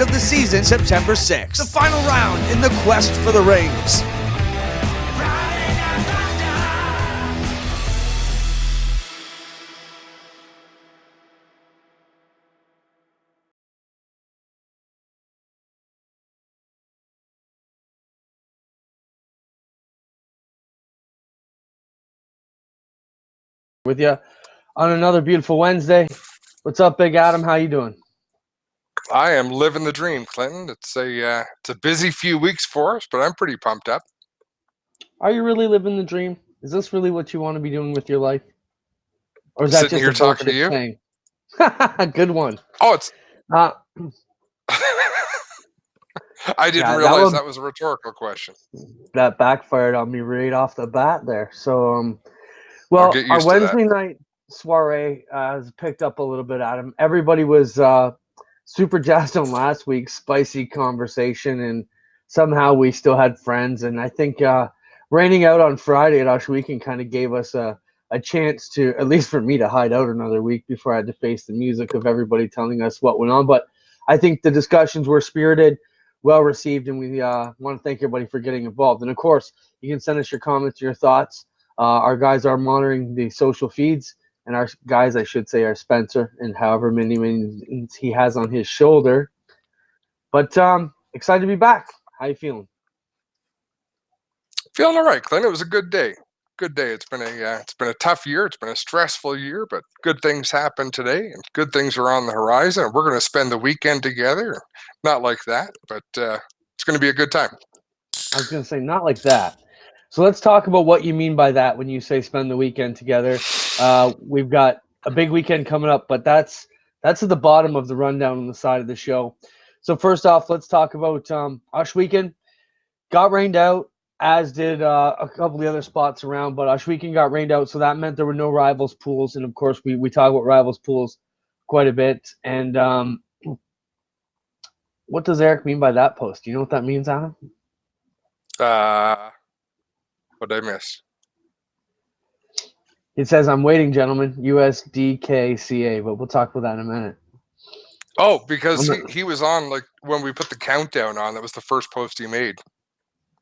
of the season, September 6th. The final round in the quest for the rings. With you on another beautiful Wednesday. What's up, Big Adam? How you doing? I am living the dream, Clinton. It's a busy few weeks for us, but I'm pretty pumped up. Are you really living the dream? Is this really what you want to be doing with your life? Or is that Sitting just here a talking to bullshit you? saying? Good one. Oh, it's. Uh, I didn't realize that was a rhetorical question. That backfired on me right off the bat there. So, I'll get our used to that. Wednesday night soiree has picked up a little bit, Adam. Everybody was super jazzed on last week's spicy conversation, and somehow we still had friends. And I think raining out on Friday at Ush Weekend kind of gave us a chance to, at least for me, to hide out another week before I had to face the music of everybody telling us what went on. But I think the discussions were spirited, well received, and we want to thank everybody for getting involved. And of course, you can send us your comments, your thoughts. Our guys are monitoring the social feeds, and our guys, I should say, are Spencer, and however many minutes he has on his shoulder. But excited to be back. How you feeling? Feeling all right, Clint. It was a good day. Good day. It's been a tough year. It's been a stressful year, but good things happen today, and good things are on the horizon. And we're going to spend the weekend together. Not like that, but it's going to be a good time. I was going to say not like that. So let's talk about what you mean by that when you say spend the weekend together. We've got a big weekend coming up, but that's at the bottom of the rundown on the side of the show. So first off, let's talk about Ush Weekend. Got rained out, as did a couple of the other spots around, but Ush Weekend got rained out, so that meant there were no Rivalz pools. And of course, we talk about Rivalz pools quite a bit. And what does Eric mean by that post? Do you know what that means, Adam? What did I miss? It says, "I'm waiting, gentlemen, USDKCA," but we'll talk about that in a minute. Oh, because he was on, like, when we put the countdown on, that was the first post he made.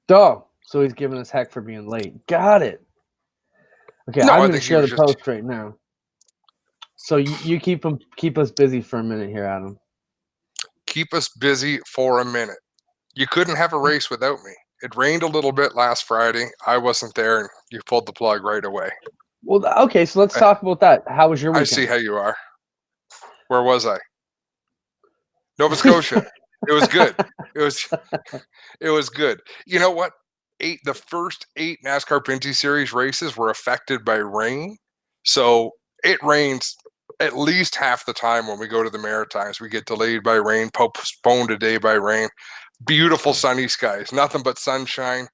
Oh, so he's giving us heck for being late. Got it. Okay, no, I'm going to share the post right now. So you keep us busy for a minute here, Adam. Keep us busy for a minute. You couldn't have a race without me. It rained a little bit last Friday. I wasn't there, and you pulled the plug right away. Well, okay, so let's talk about that. How was your weekend? I see how you are. Where was I? Nova Scotia. It was good. It was good. You know what? The first 8 NASCAR Pinty Series races were affected by rain. So it rains at least half the time when we go to the Maritimes. We get delayed by rain, postponed a day by rain. Beautiful sunny skies, nothing but sunshine.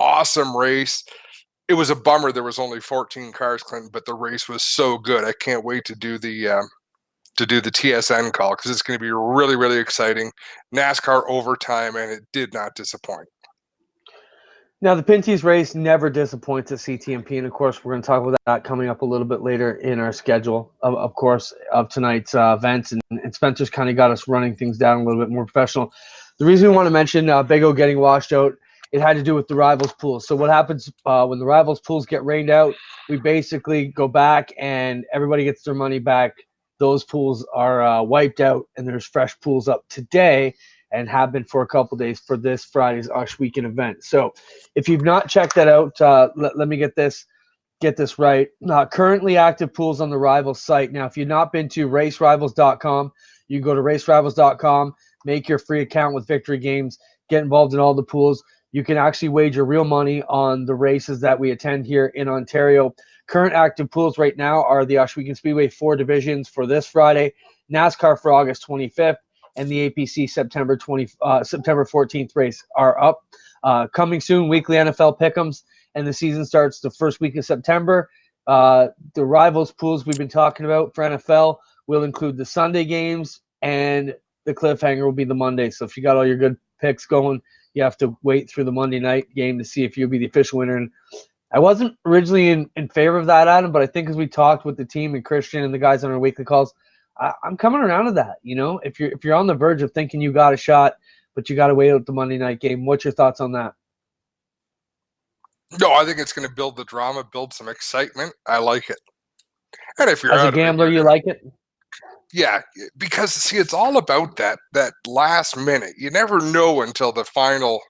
Awesome race. It was a bummer there was only 14 cars, Clinton, but the race was so good. I can't wait to do the TSN call because it's going to be really, really exciting. NASCAR overtime, and it did not disappoint. Now, the Pinty's race never disappoints at CTMP, and of course, we're going to talk about that coming up a little bit later in our schedule, of course, of tonight's events, and Spencer's kind of got us running things down a little bit more professional. The reason we want to mention Big O getting washed out, it had to do with the Rivalz pools. So what happens when the Rivalz pools get rained out, we basically go back and everybody gets their money back. Those pools are wiped out, and there's fresh pools up today and have been for a couple of days for this Friday's Ush Weekend event. So if you've not checked that out, let me get this right. Currently active pools on the Rivalz site. Now, if you've not been to racerivals.com, you go to racerivals.com, make your free account with Victory Games, get involved in all the pools. You can actually wager real money on the races that we attend here in Ontario. Current active pools right now are the Ush Weekend Speedway 4 divisions for this Friday, NASCAR for August 25th, and the APC September 14th race are up. Coming soon, weekly NFL pick'ems, and the season starts the first week of September. The Rivalz pools we've been talking about for NFL will include the Sunday games, and the cliffhanger will be the Monday. So if you got all your good picks going, you have to wait through the Monday night game to see if you'll be the official winner. And I wasn't originally in favor of that, Adam, but I think as we talked with the team and Christian and the guys on our weekly calls, I'm coming around to that. If you're on the verge of thinking you got a shot, but you got to wait out the Monday night game. What's your thoughts on that? No, I think it's going to build the drama, build some excitement. I like it. And if you're As a out of it, gambler, you like it? yeah, because see, it's all about that last minute. You never know until the final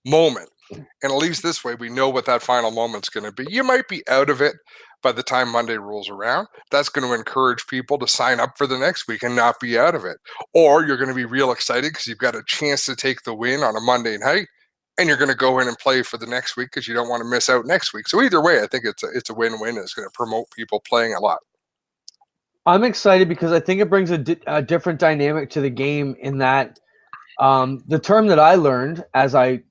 moment. And at least this way, we know what that final moment's going to be. You might be out of it by the time Monday rolls around. That's going to encourage people to sign up for the next week and not be out of it. Or you're going to be real excited because you've got a chance to take the win on a Monday night, and you're going to go in and play for the next week because you don't want to miss out next week. So either way, I think it's a win-win. It's going to promote people playing a lot. I'm excited because I think it brings a different dynamic to the game in that the term that I learned as I,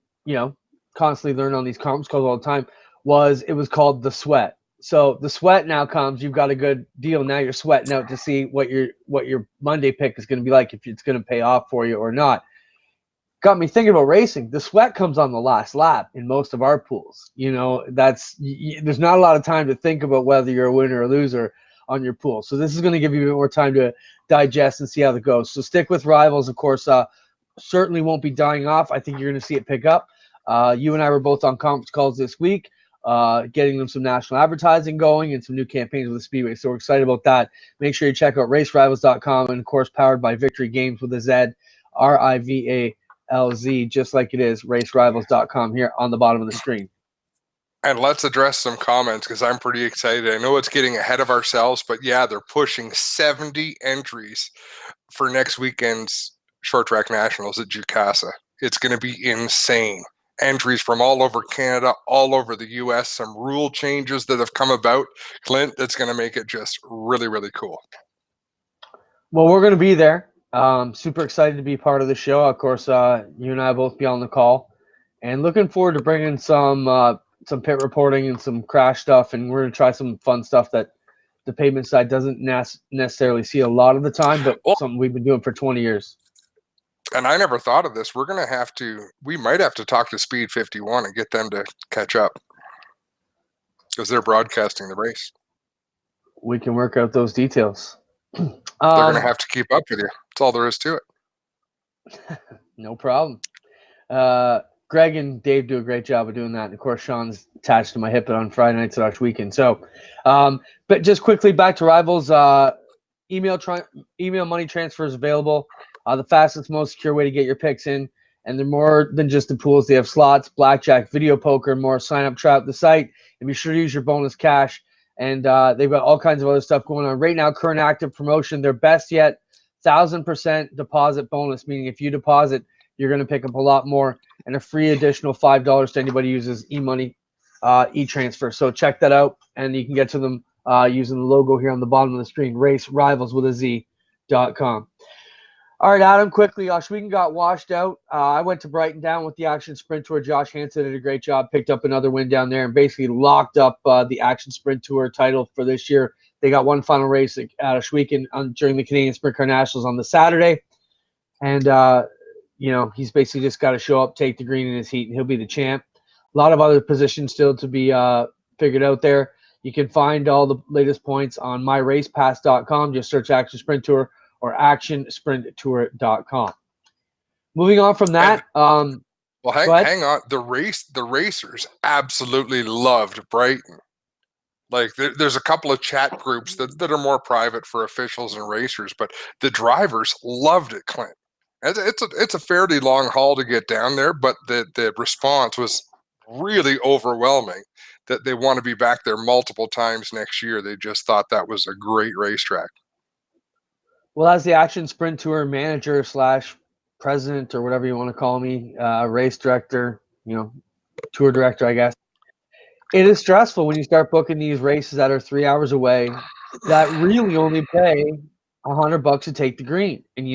constantly learn on these conference calls all the time it was called the sweat. So the sweat now comes, you've got a good deal. Now you're sweating out to see what your Monday pick is going to be like, if it's going to pay off for you or not. Got me thinking about racing. The sweat comes on the last lap in most of our pools. There's not a lot of time to think about whether you're a winner or loser on your pool. So this is going to give you a bit more time to digest and see how it goes. So stick with Rivalz, of course. Certainly won't be dying off. I think you're going to see it pick up. You and I were both on conference calls this week, getting them some national advertising going and some new campaigns with the Speedway. So we're excited about that. Make sure you check out racerivals.com, and of course powered by Victory Games with a Z, RIVALZ, just like it is, racerivals.com here on the bottom of the screen. And let's address some comments because I'm pretty excited. I know it's getting ahead of ourselves, but yeah, they're pushing 70 entries for next weekend's short track nationals at Jukasa. It's going to be insane. Entries from all over Canada, all over the U.S., some rule changes that have come about, Clint, that's going to make it just really, really cool. Well, we're going to be there. Super excited to be part of the show. Of course, you and I both be on the call, and looking forward to bringing some pit reporting and some crash stuff, and we're going to try some fun stuff that the pavement side doesn't necessarily see a lot of the time, but something we've been doing for 20 years. And I never thought of this. We might have to talk to Speed 51 and get them to catch up because they're broadcasting the race. We can work out those details. They're going to have to keep up with you. That's all there is to it. No problem. Greg and Dave do a great job of doing that. And of course, Sean's attached to my hip on Friday night / weekend. So, but just quickly back to Rivalz. Email money transfers available. The fastest, most secure way to get your picks in. And they're more than just the pools. They have slots, blackjack, video poker, and more. Sign up, try out the site, and be sure to use your bonus cash. And they've got all kinds of other stuff going on. Right now, current active promotion, their best yet, 1,000% deposit bonus, meaning if you deposit, you're going to pick up a lot more, and a free additional $5 to anybody who uses e-money, e-transfer. So check that out, and you can get to them using the logo here on the bottom of the screen, racerivals with a Z.com. All right, Adam, quickly, Shweden got washed out. I went to Brighton down with the Action Sprint Tour. Josh Hansen did a great job, picked up another win down there, and basically locked up the Action Sprint Tour title for this year. They got one final race at Shweden during the Canadian Sprint Car Nationals on the Saturday. And, he's basically just got to show up, take the green in his heat, and he'll be the champ. A lot of other positions still to be figured out there. You can find all the latest points on myracepass.com. Just search Action Sprint Tour or actionsprinttour.com. Moving on from that. Hang on. The racers absolutely loved Brighton. Like there's a couple of chat groups that are more private for officials and racers, but the drivers loved it, Clint. It's a fairly long haul to get down there, but the response was really overwhelming that they want to be back there multiple times next year. They just thought that was a great racetrack. Well, as the Action Sprint Tour manager / president or whatever you want to call me, race director, tour director, I guess, it is stressful when you start booking these races that are 3 hours away that really only pay $100 to take the green. And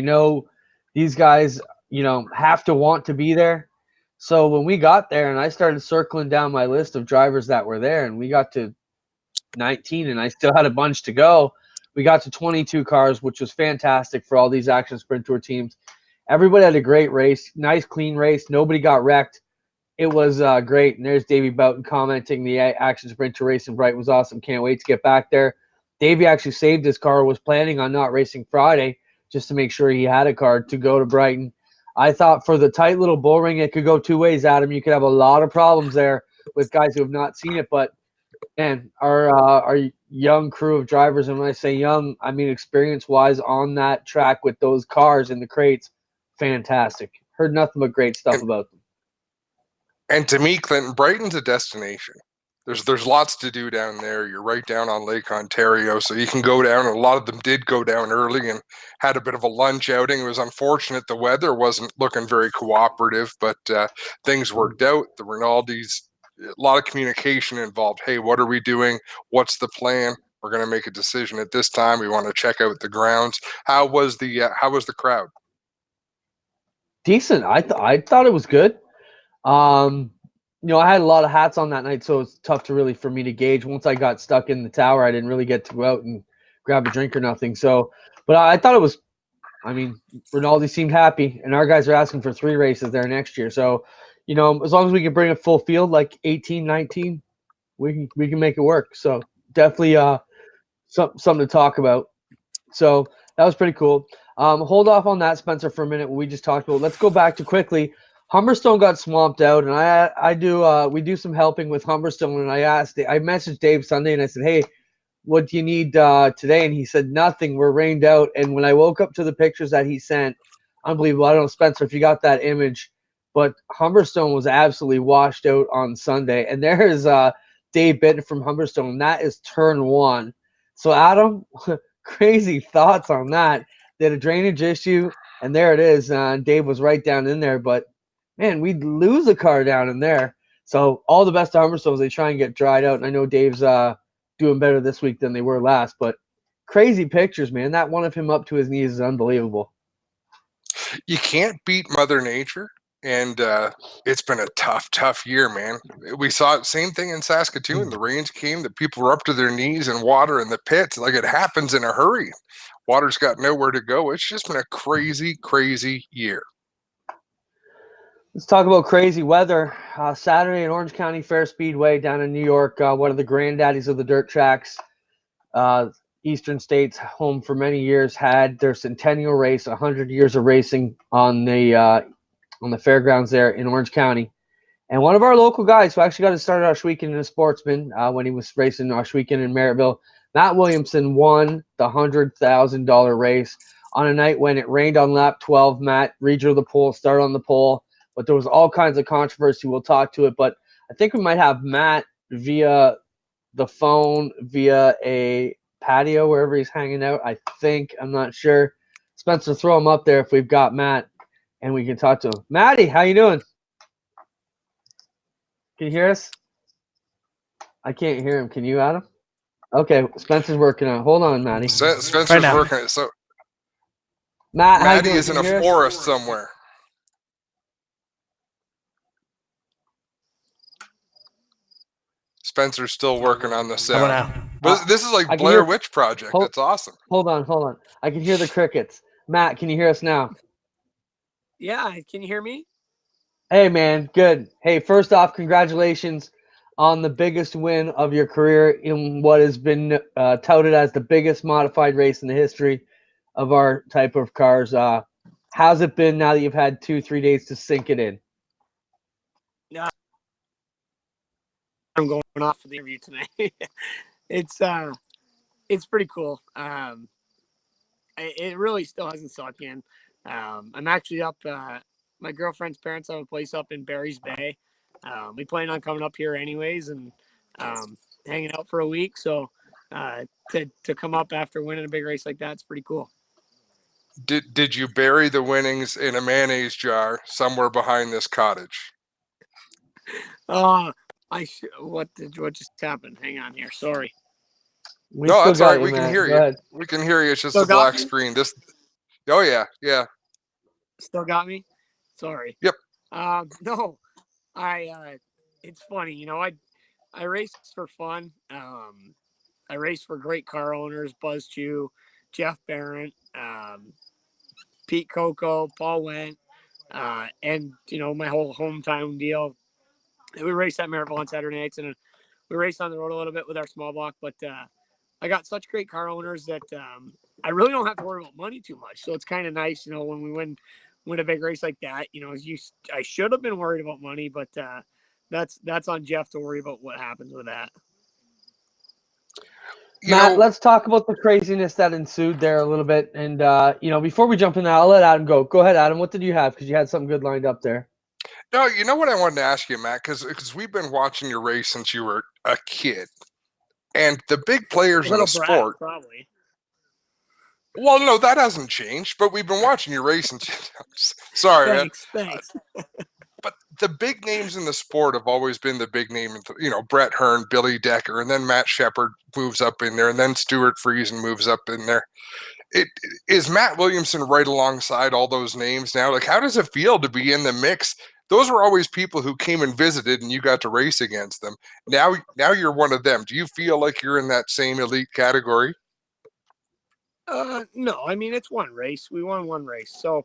these guys, have to want to be there. So when we got there and I started circling down my list of drivers that were there, and we got to 19 and I still had a bunch to go, we got to 22 cars, which was fantastic for all these Action Sprint Tour teams. Everybody had a great race, nice, clean race. Nobody got wrecked. It was great. And there's Davey Boughton commenting the Action Sprint Tour race in Brighton was awesome. Can't wait to get back there. Davey actually saved his car, was planning on not racing Friday just to make sure he had a car to go to Brighton. I thought for the tight little bull ring, it could go two ways, Adam. You could have a lot of problems there with guys who have not seen it. But, man, our young crew of drivers, and when I say young, I mean experience-wise on that track with those cars in the crates, fantastic. Heard nothing but great stuff about them. And to me, Clinton, Brighton's a destination. There's lots to do down there. You're right down on Lake Ontario, so you can go down. And a lot of them did go down early and had a bit of a lunch outing. It was unfortunate the weather wasn't looking very cooperative, but things worked out. The Rinaldi's, a lot of communication involved. Hey, what are we doing? What's the plan? We're going to make a decision at this time. We want to check out the grounds. How was the crowd? Decent. I thought it was good. I had a lot of hats on that night, so it's tough for me to gauge. Once I got stuck in the tower, I didn't really get to go out and grab a drink or nothing. So, but I thought it was, Rinaldi seemed happy, and our guys are asking for 3 races there next year. So, as long as we can bring a full field, like 18, 19, we can make it work. So definitely something to talk about. So that was pretty cool. Hold off on that, Spencer, for a minute. We just talked about. Let's go back to quickly. Humberstone got swamped out, and we do some helping with Humberstone. And I messaged Dave Sunday, and I said, "Hey, what do you need today?" And he said, "Nothing. We're rained out." And when I woke up to the pictures that he sent, unbelievable. I don't know, Spencer, if you got that image, but Humberstone was absolutely washed out on Sunday. And there is Dave Bitton from Humberstone. That is turn 1. So Adam, crazy thoughts on that. They had a drainage issue, and there it is. Dave was right down in there, but man, we'd lose a car down in there. So all the best to Humberstone as they try and get dried out. And I know Dave's doing better this week than they were last, but crazy pictures, man. That one of him up to his knees is unbelievable. You can't beat Mother Nature, and it's been a tough year, man. We saw the same thing in Saskatoon. The rains came, the people were up to their knees in water in the pits. Like, it happens in a hurry. Water's got nowhere to go. It's just been a crazy year. Let's talk about crazy weather. Saturday in Orange County Fair Speedway down in New York, one of the granddaddies of the dirt tracks. Eastern States, home for many years, had their centennial race, 100 years of racing on the fairgrounds there in Orange County. And one of our local guys who actually got to start Oshweekend in a sportsman when he was racing Oshweekend in Merrittville, Matt Williamson, won the $100,000 race on a night when it rained on lap 12. Matt redrew the pole, started on the pole. But there was all kinds of controversy. We'll talk to it. But I think we might have Matt via the phone, via a patio, wherever he's hanging out. I think. I'm not sure. Spencer, throw him up there if we've got Matt, and we can talk to him. Matty, how you doing? Can you hear us? I can't hear him. Can you, Adam? Okay, Spencer's working on it. Hold on, Matty. Spencer's working it. So Matty is in a forest somewhere. Spencer's still working on the sound. But this is like Blair Witch Project. That's awesome. Hold on. I can hear the crickets. Matt, can you hear us now? Yeah, can you hear me? Hey, man, good. Hey, first off, congratulations on the biggest win of your career in what has been touted as the biggest modified race in the history of our type of cars. How's it been now that you've had 2-3 days to sink it in? I'm going off for the interview tonight. It's pretty cool. It really still hasn't sunk in. I'm actually up. My girlfriend's parents have a place up in Barry's Bay. We plan on coming up here anyways and hanging out for a week. So to come up after winning a big race like that's pretty cool. Did you bury the winnings in a mayonnaise jar somewhere behind this cottage? What just happened? Hang on here. Sorry. No, that's all right. We can hear you. We can hear you. It's just a black screen. Oh yeah. Still got me? Sorry. Yep. No, it's funny. I race for fun. I race for great car owners, Buzz Chu, Jeff Barrett, Pete Coco, Paul Wendt, and my whole hometown deal. We race at Merrittville on Saturday nights, and we race on the road a little bit with our small block. But I got such great car owners that I really don't have to worry about money too much. So it's kind of nice, when we win a big race like that. I should have been worried about money, but that's on Jeff to worry about what happens with that. Matt, let's talk about the craziness that ensued there a little bit. And, before we jump in there, I'll let Adam go. Go ahead, Adam. What did you have? Because you had something good lined up there. No, you know what I wanted to ask you, Matt, because we've been watching your race since you were a kid. And the big players in the sport. Probably. Well, no, that hasn't changed, but we've been watching your race since. Sorry, Thanks. But the big names in the sport have always been the big name. Brett Hearn, Billy Decker, and then Matt Shepard moves up in there, and then Stuart Friesen moves up in there. Is Matt Williamson right alongside all those names now? Like, how does it feel to be in the mix? Those were always people who came and visited, and you got to race against them. Now you're one of them. Do you feel like you're in that same elite category? No, I mean, it's one race. We won one race, so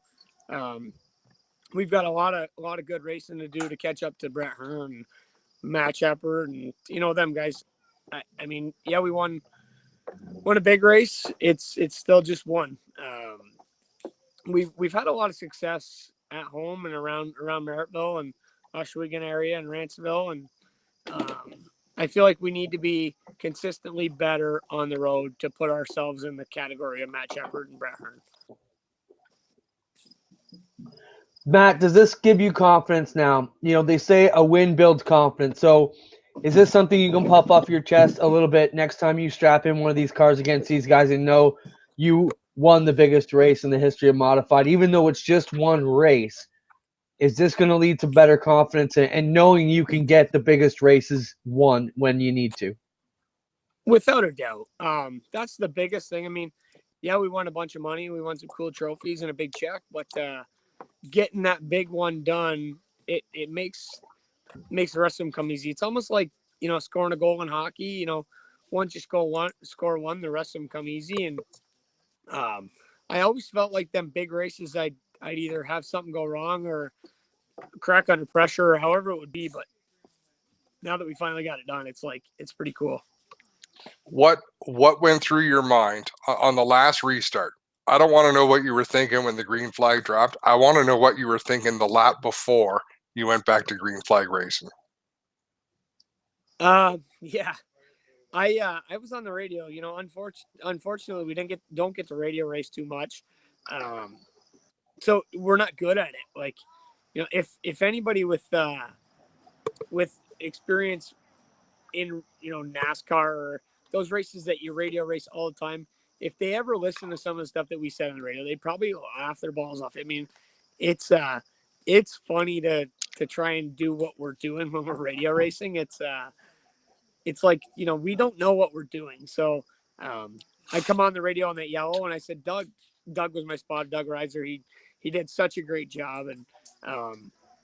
we've got a lot of good racing to do to catch up to Brett Hearn and Matt Shepard and them guys. I mean, yeah, we won a big race. It's still just one. We've had a lot of success at home and around Merrittville and Oswego area and Ranceville, and I feel like we need to be consistently better on the road to put ourselves in the category of Matt Shepard and Brett Hearn. Matt, does this give you confidence now? They say a win builds confidence. So is this something you can puff off your chest a little bit next time you strap in one of these cars against these guys and know you won the biggest race in the history of modified, even though it's just one race? Is this going to lead to better confidence and knowing you can get the biggest races won when you need to? Without a doubt. That's the biggest thing. I mean, yeah, we won a bunch of money. We won some cool trophies and a big check, but getting that big one done, it makes the rest of them come easy. It's almost like, scoring a goal in hockey. Once you score one, the rest of them come easy. And I always felt like them big races, I'd either have something go wrong or crack under pressure or however it would be. But now that we finally got it done, it's pretty cool. What went through your mind on the last restart? I don't want to know what you were thinking when the green flag dropped. I want to know what you were thinking the lap before you went back to green flag racing. Yeah. I was on the radio, unfortunately we don't get to radio race too much. So we're not good at it. Like, if anybody with experience in, NASCAR or those races that you radio race all the time, if they ever listen to some of the stuff that we said on the radio, they'd probably laugh their balls off. I mean, it's funny to try and do what we're doing when we're radio racing. It's like, we don't know what we're doing. So I come on the radio on that yellow and I said, Doug was my spot, Doug Reiser. He did such a great job. And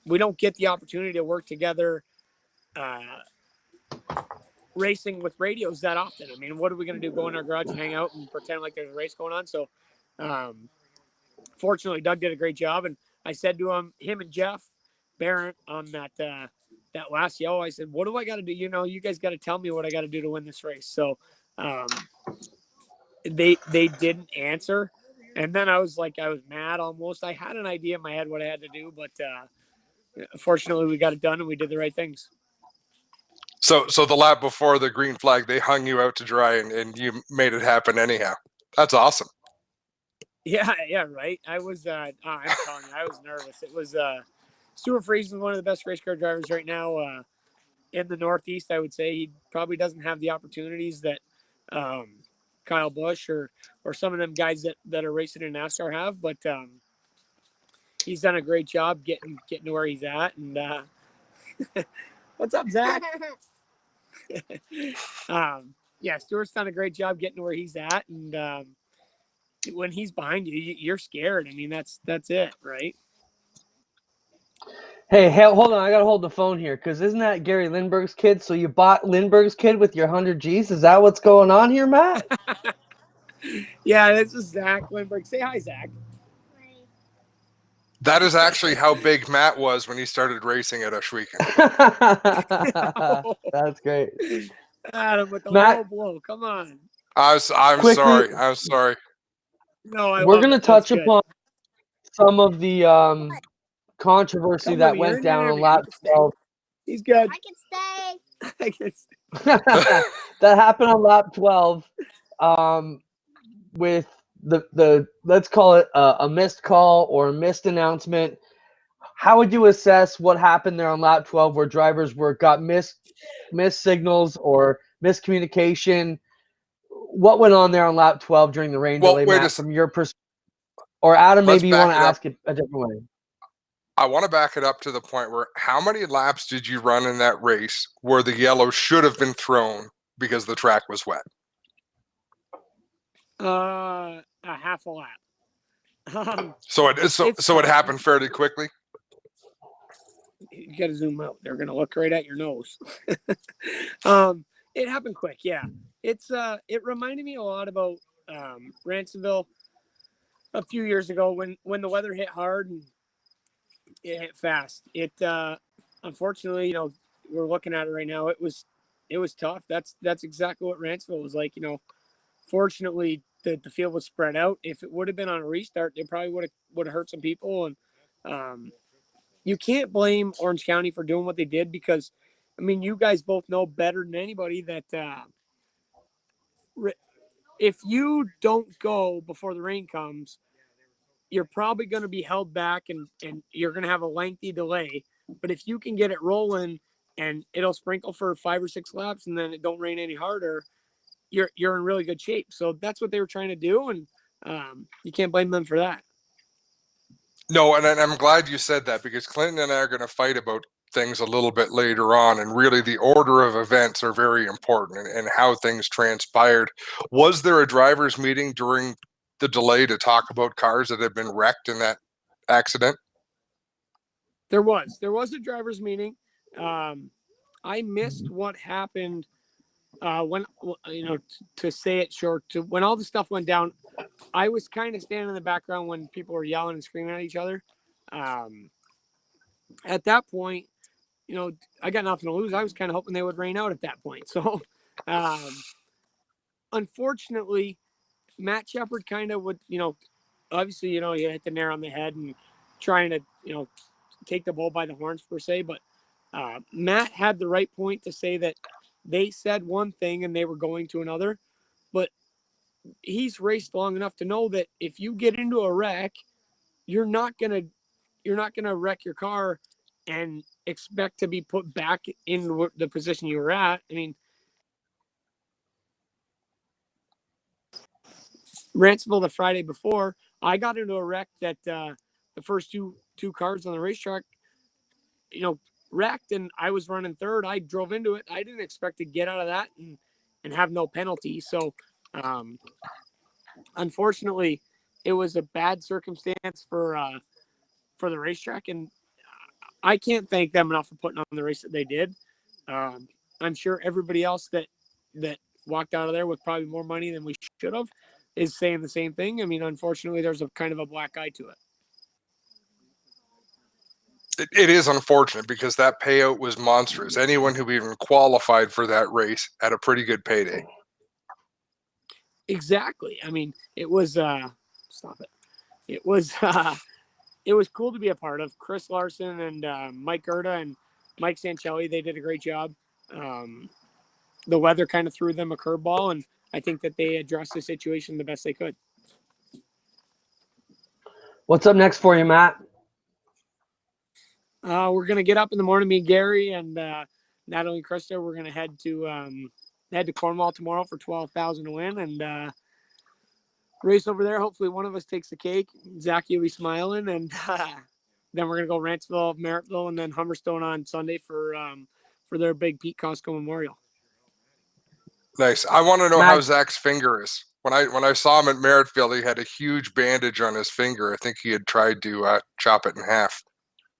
we don't get the opportunity to work together racing with radios that often. I mean, what are we going to do? Go in our garage and hang out and pretend like there's a race going on? So fortunately, Doug did a great job. And I said to him and Jeff Barrett on that last yellow, I said, what do I got to do? You guys got to tell me what I got to do to win this race. So they didn't answer. And then I was mad almost. I had an idea in my head what I had to do, but fortunately we got it done and we did the right things. So the lap before the green flag, they hung you out to dry and you made it happen anyhow. That's awesome. Yeah, right. I was, I'm telling you, I was nervous. It was, Stuart Friesen, one of the best race car drivers right now in the Northeast. I would say he probably doesn't have the opportunities that Kyle Busch or some of them guys that are racing in NASCAR have, but he's done a great job getting to where he's at. And what's up, Zach? Yeah, Stuart's done a great job getting to where he's at, and when he's behind you, you're scared. I mean, that's it, right? Hey, hold on. I got to hold the phone here because isn't that Gary Lindbergh's kid? So you bought Lindbergh's kid with your 100 G's? Is that what's going on here, Matt? Yeah, this is Zach Lindbergh. Say hi, Zach. That is actually how big Matt was when he started racing at Oswego. That's great. Adam with the Matt, low blow. Come on. I'm Quickly- sorry. I'm sorry. No, I We're love going to it. That's touch good. upon some of the controversy Come that with me. You're went an down on interview. lap You can stay. 12. He's good. I can stay. I can That happened on lap 12 with the let's call it a missed call or a missed announcement. How would you assess what happened there on lap 12 where drivers got missed signals or miscommunication? What went on there on lap 12 during the rain delay, Matt, from your perspective? Or Adam, Let's maybe you want to back it up. ask it a different way. I want to back it up to the point where how many laps did you run in that race where the yellow should have been thrown because the track was wet? A half a lap. So it happened fairly quickly. You got to zoom out. They're gonna look right at your nose. It happened quick. Yeah, it reminded me a lot about Ransomville a few years ago when the weather hit hard and it hit fast. It unfortunately, we're looking at it right now. It was tough. That's exactly what Ransomville was like. Fortunately, the field was spread out. If it would have been on a restart, they probably would have hurt some people. And you can't blame Orange County for doing what they did because, I mean, you guys both know better than anybody that if you don't go before the rain comes, you're probably going to be held back and you're going to have a lengthy delay. But if you can get it rolling and it'll sprinkle for 5 or 6 laps and then it don't rain any harder, you're in really good shape. So that's what they were trying to do, and you can't blame them for that. No, and I'm glad you said that because Clinton and I are going to fight about things a little bit later on, and really the order of events are very important and how things transpired. Was there a driver's meeting during the delay to talk about cars that had been wrecked in that accident? There was a driver's meeting. I missed what happened when to say it short. When all the stuff went down, I was kind of standing in the background when people were yelling and screaming at each other. At that point, I got nothing to lose. I was kind of hoping they would rain out at that point. So, unfortunately, Matt Shepard kind of would, obviously, you hit the nail on the head and trying to, take the bull by the horns per se. But Matt had the right point to say that they said one thing and they were going to another. But he's raced long enough to know that if you get into a wreck, you're not gonna wreck your car and expect to be put back in the position you were at. I mean, Ransomville the Friday before, I got into a wreck that the first two cars on the racetrack, wrecked, and I was running third. I drove into it. I didn't expect to get out of that and have no penalty. So, unfortunately, it was a bad circumstance for the racetrack, and I can't thank them enough for putting on the race that they did. I'm sure everybody else that walked out of there with probably more money than we should have is saying the same thing. I mean, unfortunately, there's a kind of a black eye to it. It is unfortunate because that payout was monstrous. Anyone who even qualified for that race had a pretty good payday. Exactly. I mean, it was stop it. It was cool to be a part of. Chris Larson and Mike Gerda and Mike Sancelli, they did a great job. The weather kind of threw them a curveball, and I think that they addressed the situation the best they could. What's up next for you, Matt? We're gonna get up in the morning. Me, Gary, and Natalie and Krista. We're gonna head to Cornwall tomorrow for 12,000 to win, and race over there. Hopefully, one of us takes the cake. Zachy will be smiling, and then we're gonna go Rantsville, Merrittville, and then Humberstone on Sunday for their big Pete Costco Memorial. Nice. I want to know Matt, how Zach's finger is. When I saw him at Merrittville, he had a huge bandage on his finger. I think he had tried to chop it in half.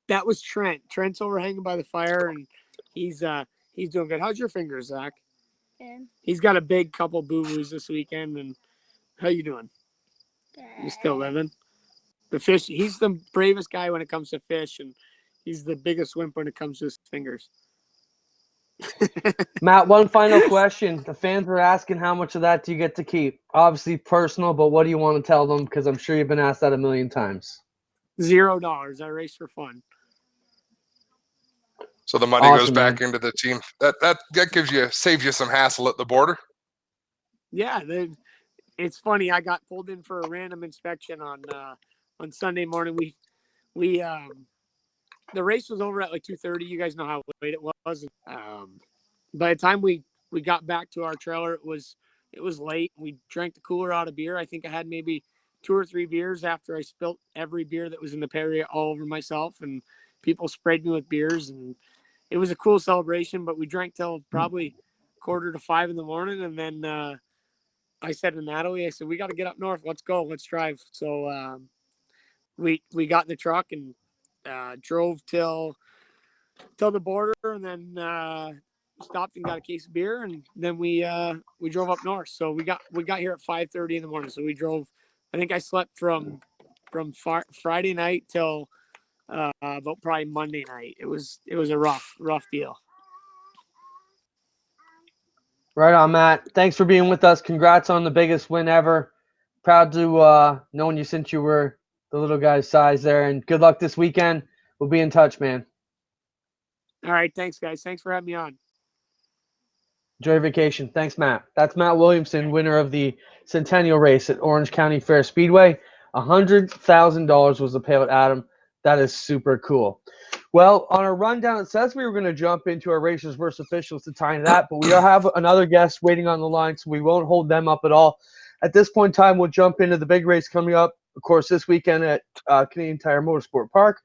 That was Trent. Trent's overhanging by the fire, and he's doing good. How's your finger, Zach? Good. He's got a big couple boo-boos this weekend, and how you doing? Good. You still living? The fish, he's the bravest guy when it comes to fish, and he's the biggest wimp when it comes to his fingers. Matt, one final question. The fans are asking how much of that do you get to keep? Obviously personal, but what do you want to tell them? Because I'm sure you've been asked that a million times. $0. I race for fun. So the money goes Awesome, back man. into the team. That saves you some hassle at the border. Yeah, it's funny. I got pulled in for a random inspection on Sunday morning. We the race was over at like 2:30. You guys know how late it was. By the time we got back to our trailer, it was late. We drank the cooler out of beer. I think I had maybe 2 or 3 beers after I spilt every beer that was in the area all over myself, and people sprayed me with beers, and it was a cool celebration. But we drank till probably 4:45 in the morning, and then I said to Natalie, I said, we got to get up north. Let's go. Let's drive. So we got in the truck and drove till the border, and then stopped and got a case of beer, and then we drove up north. So we got here at 5:30 in the morning. So we drove. I think I slept from Friday night till about probably Monday night. It was a rough deal. Right on, Matt. Thanks for being with us. Congrats on the biggest win ever. Proud to knowing you since you were the little guy's size there. And good luck this weekend. We'll be in touch, man. All right. Thanks, guys. Thanks for having me on. Enjoy your vacation. Thanks, Matt. That's Matt Williamson, winner of the Centennial Race at Orange County Fair Speedway. $100,000 was the payout, Adam. That is super cool. Well, on our rundown, it says we were going to jump into our Racers versus Officials to tie into that, but we have another guest waiting on the line, so we won't hold them up at all. At this point in time, we'll jump into the big race coming up, of course, this weekend at Canadian Tire Motorsport Park.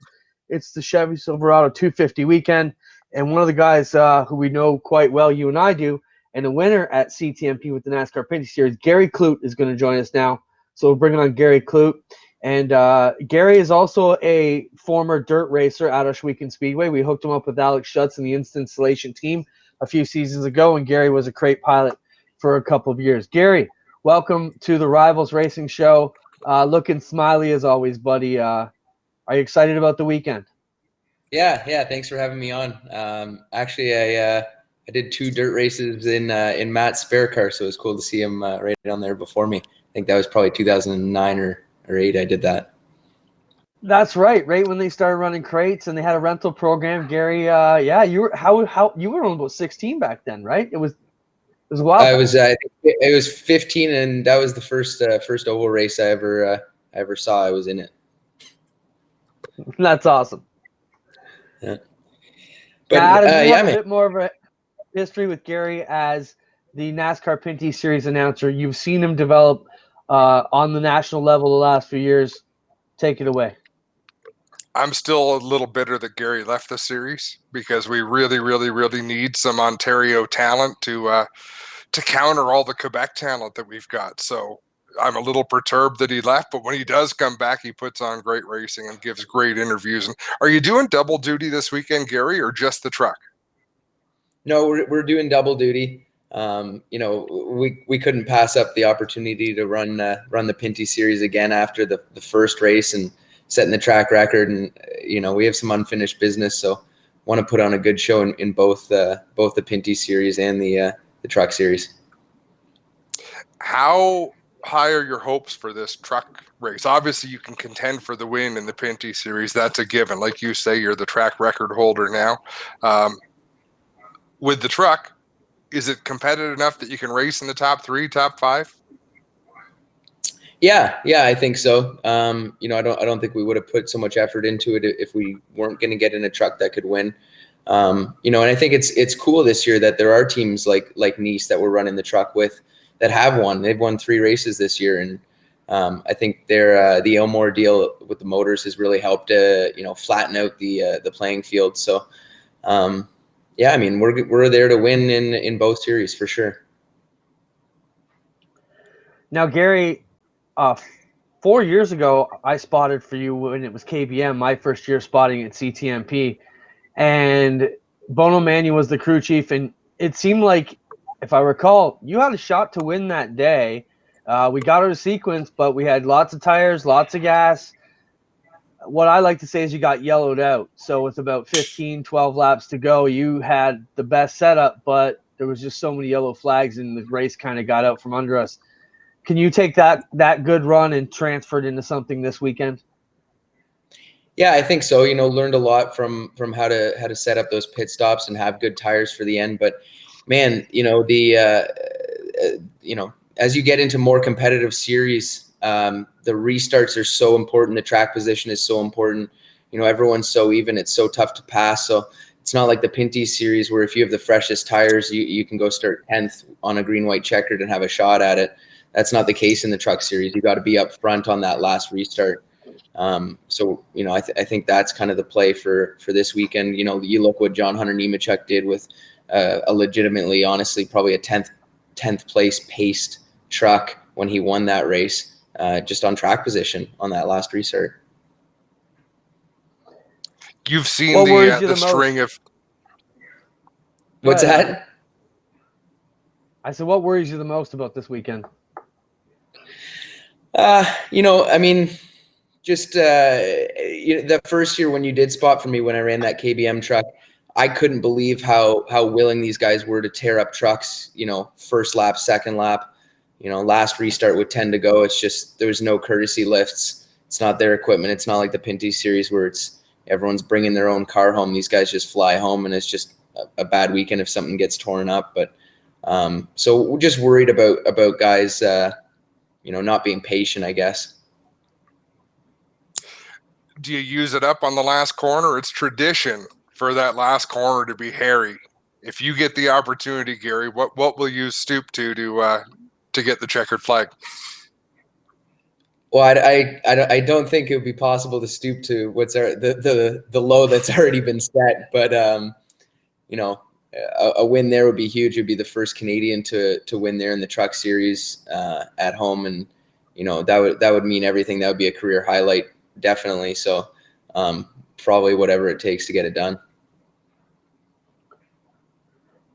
It's the Chevy Silverado 250 weekend, and one of the guys who we know quite well, you and I do, and the winner at CTMP with the NASCAR Pinty Series, Gary Clute, is going to join us now. So we're bringing on Gary Clute. And Gary is also a former dirt racer out of Schweeken Speedway. We hooked him up with Alex Schutz in the Instant Installation team a few seasons ago, and Gary was a crate pilot for a couple of years. Gary, welcome to the Rivalz Racing Show. Looking smiley as always, buddy. Are you excited about the weekend? Yeah. Thanks for having me on. Actually, I did 2 dirt races in Matt's spare car, so it was cool to see him right on there before me. I think that was probably 2009 or 8. I did that. That's right. Right when they started running crates and they had a rental program, Gary. You were you were only about 16 back then, right? It was wild. I think it was 15, and that was the first oval race I ever saw. I was in it. That's awesome. Yeah. But Adam, you have man. a bit more of a history with Gary as the NASCAR Pinty Series announcer. You've seen him develop on the national level the last few years. Take it away. I'm still a little bitter that Gary left the series because we really, really, really need some Ontario talent to counter all the Quebec talent that we've got. So I'm a little perturbed that he left, but when he does come back, he puts on great racing and gives great interviews. And are you doing double duty this weekend, Gary, or just the truck? No, we're doing double duty. We couldn't pass up the opportunity to run the Pinty Series again after the first race and setting the track record. And we have some unfinished business, so want to put on a good show in both the Pinty Series and the Truck Series. How high are your hopes for this truck race? Obviously, you can contend for the win in the Pinty Series. That's a given. Like you say, you're the track record holder now. With the truck, is it competitive enough that you can race in the top 3, top 5? Yeah, I think so. I don't think we would have put so much effort into it if we weren't going to get in a truck that could win. And I think it's cool this year that there are teams like Nice that we're running the truck with that have won. They've won 3 races this year, and I think the Elmore deal with the motors has really helped flatten out the playing field. So. We're there to win in both series for sure. Now, Gary, 4 years ago, I spotted for you when it was KBM, my first year spotting at CTMP, and Bono Manu was the crew chief, and it seemed like, if I recall, you had a shot to win that day. We got out of sequence, but we had lots of tires, lots of gas. what I like to say is you got yellowed out. So with about 15, 12 laps to go, you had the best setup, but there was just so many yellow flags and the race kind of got out from under us. Can you take that good run and transfer it into something this weekend? Yeah, I think so. Learned a lot from how to set up those pit stops and have good tires for the end. But man, as you get into more competitive series, the restarts are so important. The track position is so important. Everyone's so even. It's so tough to pass. So it's not like the Pinty series where if you have the freshest tires, you can go start 10th on a green-white checkered and have a shot at it. That's not the case in the truck series. You got to be up front on that last restart. I think that's kind of the play for this weekend. You look what John Hunter Nemechek did with a legitimately, honestly, probably a 10th place paced truck when he won that race, just on track position on that last restart. You've seen the string of. What's that? I said, what worries you the most about this weekend? Just the first year when you did spot for me when I ran that KBM truck, I couldn't believe how willing these guys were to tear up trucks, first lap, second lap, last restart with 10 to go. It's just, there's no courtesy lifts. It's not their equipment. It's not like the Pinty series where everyone's bringing their own car home. These guys just fly home, and it's just a bad weekend if something gets torn up. But so we're just worried about guys, not being patient, I guess. Do you use it up on the last corner? It's tradition for that last corner to be hairy. If you get the opportunity, Gary, what will you stoop to get the checkered flag? Well, I don't think it would be possible to stoop to what's the low that's already been set. But a win there would be huge. It would be the first Canadian to win there in the truck series at home, and that would mean everything. That would be a career highlight. Definitely. So probably whatever it takes to get it done.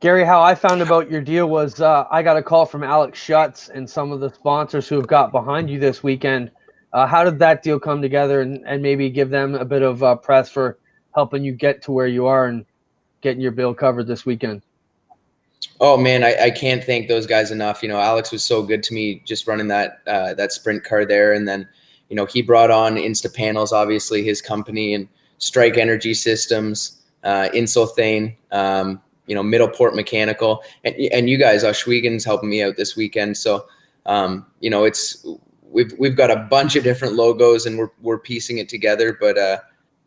Gary, how I found about your deal was I got a call from Alex Schutz and some of the sponsors who have got behind you this weekend. How did that deal come together, and maybe give them a bit of press for helping you get to where you are and getting your bill covered this weekend? Oh man, I can't thank those guys enough. Alex was so good to me just running that sprint car there. And then he brought on Insta Panels, obviously his company, and Strike Energy Systems, Insulthane, Middleport Mechanical, and you guys, Oshwegan's helping me out this weekend. So, we've got a bunch of different logos, and we're piecing it together. But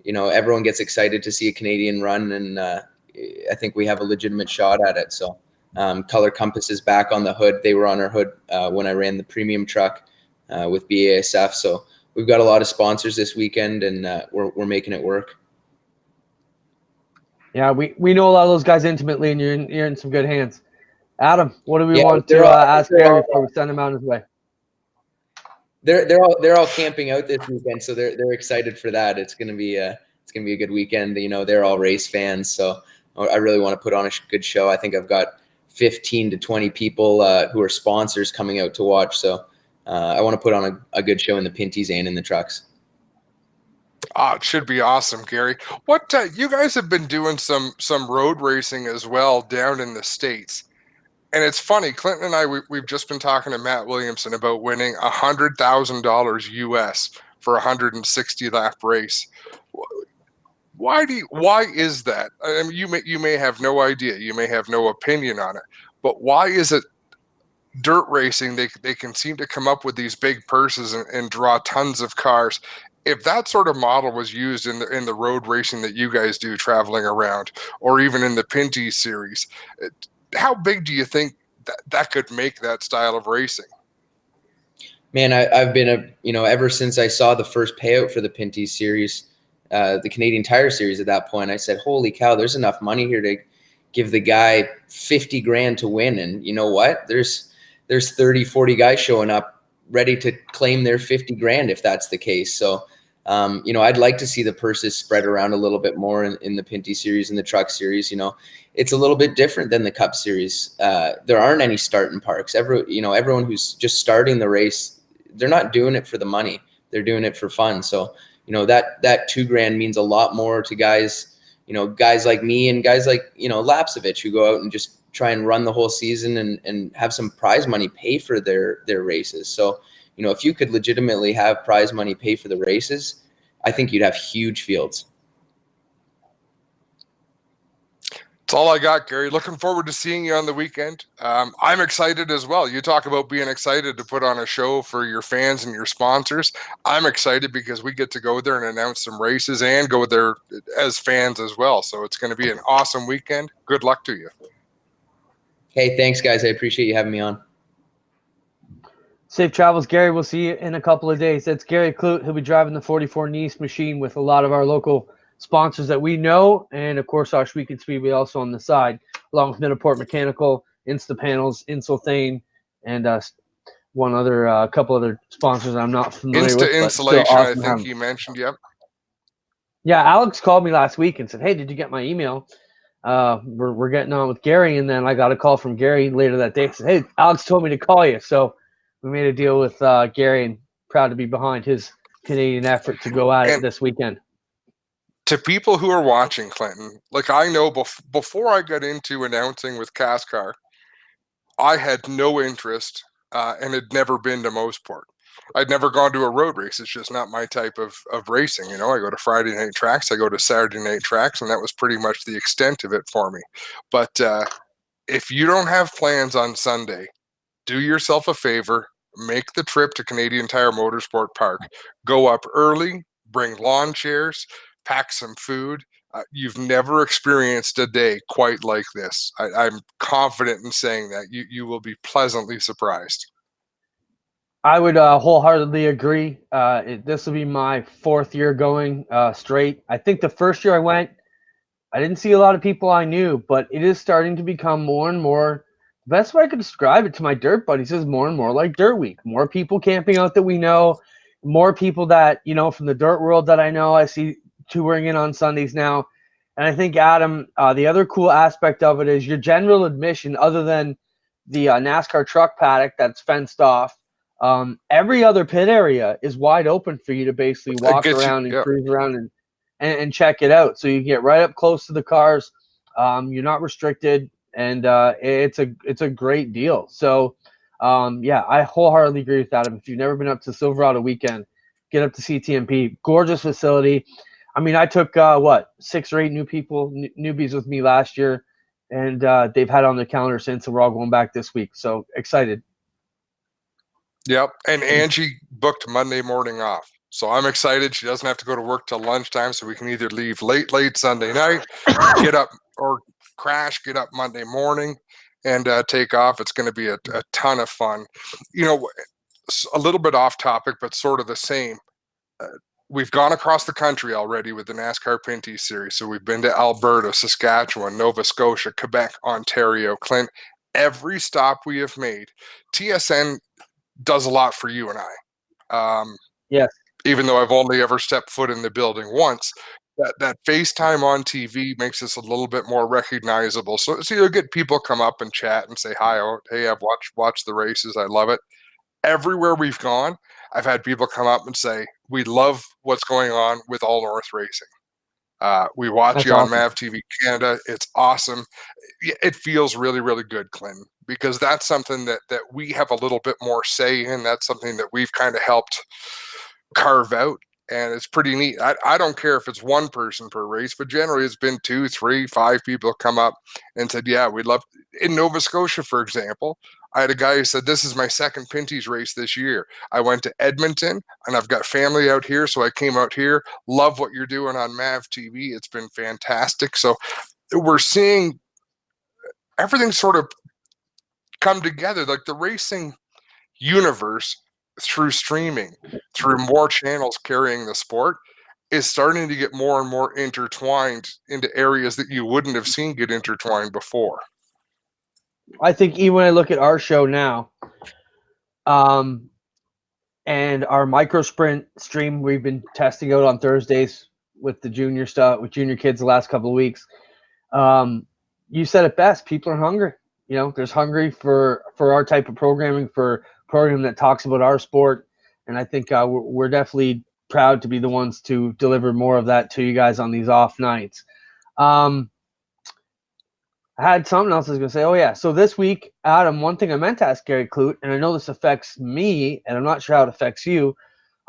everyone gets excited to see a Canadian run, and I think we have a legitimate shot at it. So, Color Compass is back on the hood. They were on our hood when I ran the premium truck with BASF. So we've got a lot of sponsors this weekend, and we're making it work. Yeah, we know a lot of those guys intimately, and you're in some good hands. Adam, what do we want to ask Gary before we send him out his way? They're all camping out this weekend, so they're excited for that. It's gonna be a good weekend. They're all race fans, so I really want to put on a good show. I think I've got 15 to 20 people who are sponsors coming out to watch. So I want to put on a good show in the Pinties and in the trucks. It should be awesome, Gary. What you guys have been doing some road racing as well down in the States. And it's funny, Clinton and I, we've just been talking to Matt Williamson about winning $100,000 US for a 160 lap race. Why is that? I mean, you may have no idea, you may have no opinion on it, but why is it dirt racing they can seem to come up with these big purses and draw tons of cars? If that sort of model was used in the road racing that you guys do traveling around, or even in the Pinty series, how big do you think that could make that style of racing? Man, I've been ever since I saw the first payout for the Pinty series, the Canadian Tire series at that point, I said, holy cow, there's enough money here to give the guy 50 grand to win. And you know what? There's 30, 40 guys showing up ready to claim their 50 grand if that's the case. So, I'd like to see the purses spread around a little bit more in the Pinty series and the truck series. It's a little bit different than the Cup series. There aren't any starting parks. Everyone who's just starting the race, they're not doing it for the money. They're doing it for fun. So, that $2,000 means a lot more to guys, guys like me and guys like, Lapsevich, who go out and just try and run the whole season and have some prize money pay for their races. So, if you could legitimately have prize money pay for the races, I think you'd have huge fields. That's all I got, Gary. Looking forward to seeing you on the weekend. I'm excited as well. You talk about being excited to put on a show for your fans and your sponsors. I'm excited because we get to go there and announce some races and go there as fans as well. So it's going to be an awesome weekend. Good luck to you. Hey, thanks, guys. I appreciate you having me on. Safe travels, Gary. We'll see you in a couple of days. That's Gary Clute. He'll be driving the 44 Nice machine with a lot of our local sponsors that we know, and of course our Weekend Speedway also on the side, along with Middleport Mechanical, Instapanels, Insulthane, and a couple other sponsors I'm not familiar with. Insulation, awesome I think you mentioned. Yep. Yeah, Alex called me last week and said, "Hey, did you get my email? We're getting on with Gary," and then I got a call from Gary later that day. Said, "Hey, Alex told me to call you." So we made a deal with Gary, and proud to be behind his Canadian effort to go at it this weekend. To people who are watching, Clinton, like I know before I got into announcing with CASCAR, I had no interest and had never been to Moseport. I'd never gone to a road race. It's just not my type of racing. I go to Friday night tracks, I go to Saturday night tracks, and that was pretty much the extent of it for me. But if you don't have plans on Sunday, do yourself a favor, make the trip to Canadian Tire Motorsport Park. Go up early, bring lawn chairs, pack some food. You've never experienced a day quite like this. I'm confident in saying that. You will be pleasantly surprised. I would wholeheartedly agree. This will be my 4th year going straight. I think the first year I went, I didn't see a lot of people I knew, but it is starting to become more and more. The best way I could describe it to my dirt buddies is more and more like Dirt Week. More people camping out that we know, more people that, from the dirt world that I know. I see touring in on Sundays now. And I think, Adam, the other cool aspect of it is your general admission, other than the NASCAR truck paddock that's fenced off, every other pit area is wide open for you to basically walk around and cruise around and check it out. So you get right up close to the cars. You're not restricted, and it's a great deal. So, I wholeheartedly agree with Adam. If you've never been up to Silverado weekend, get up to CTMP. Gorgeous facility. I mean, I took 6 or 8 newbies with me last year, and they've had it on their calendar since, and we're all going back this week. So excited. Yep, and Angie booked Monday morning off, so I'm excited. She doesn't have to go to work till lunchtime, so we can either leave late Sunday night, get up or get up Monday morning, and take off. It's going to be a ton of fun. A little bit off topic, but sort of the same. We've gone across the country already with the NASCAR Pinty Series. So we've been to Alberta, Saskatchewan, Nova Scotia, Quebec, Ontario, Clint. Every stop we have made, TSN does a lot for you and I. Yes. Even though I've only ever stepped foot in the building once, that FaceTime on TV makes us a little bit more recognizable. So you'll get people come up and chat and say, "Hi, hey, I've watched the races. I love it." Everywhere we've gone, I've had people come up and say, "We love what's going on with All North Racing. We watch That's you on awesome. MAV TV Canada. It's awesome." It feels really, really good, Clinton, because that's something that we have a little bit more say in. That's something that we've kind of helped carve out, and it's pretty neat. I don't care if it's one person per race, but generally it's been 2, 3, 5 people come up and said, "Yeah, we'd love." In Nova Scotia, for example, I had a guy who said, "This is my second Pinty's race this year. I went to Edmonton, and I've got family out here, so I came out here. Love what you're doing on MAV TV. It's been fantastic." So we're seeing everything sort of come together, like the racing universe through streaming, through more channels carrying the sport, is starting to get more and more intertwined into areas that you wouldn't have seen get intertwined before. I think even when I look at our show now, and our micro sprint stream we've been testing out on Thursdays with the junior stuff, with junior kids the last couple of weeks. You said it best. People are hungry. There's hungry for our type of programming, for program that talks about our sport. And I think we're definitely proud to be the ones to deliver more of that to you guys on these off nights. I had something else I was going to say. Oh, yeah. So this week, Adam, one thing I meant to ask Gary Clute, and I know this affects me, and I'm not sure how it affects you.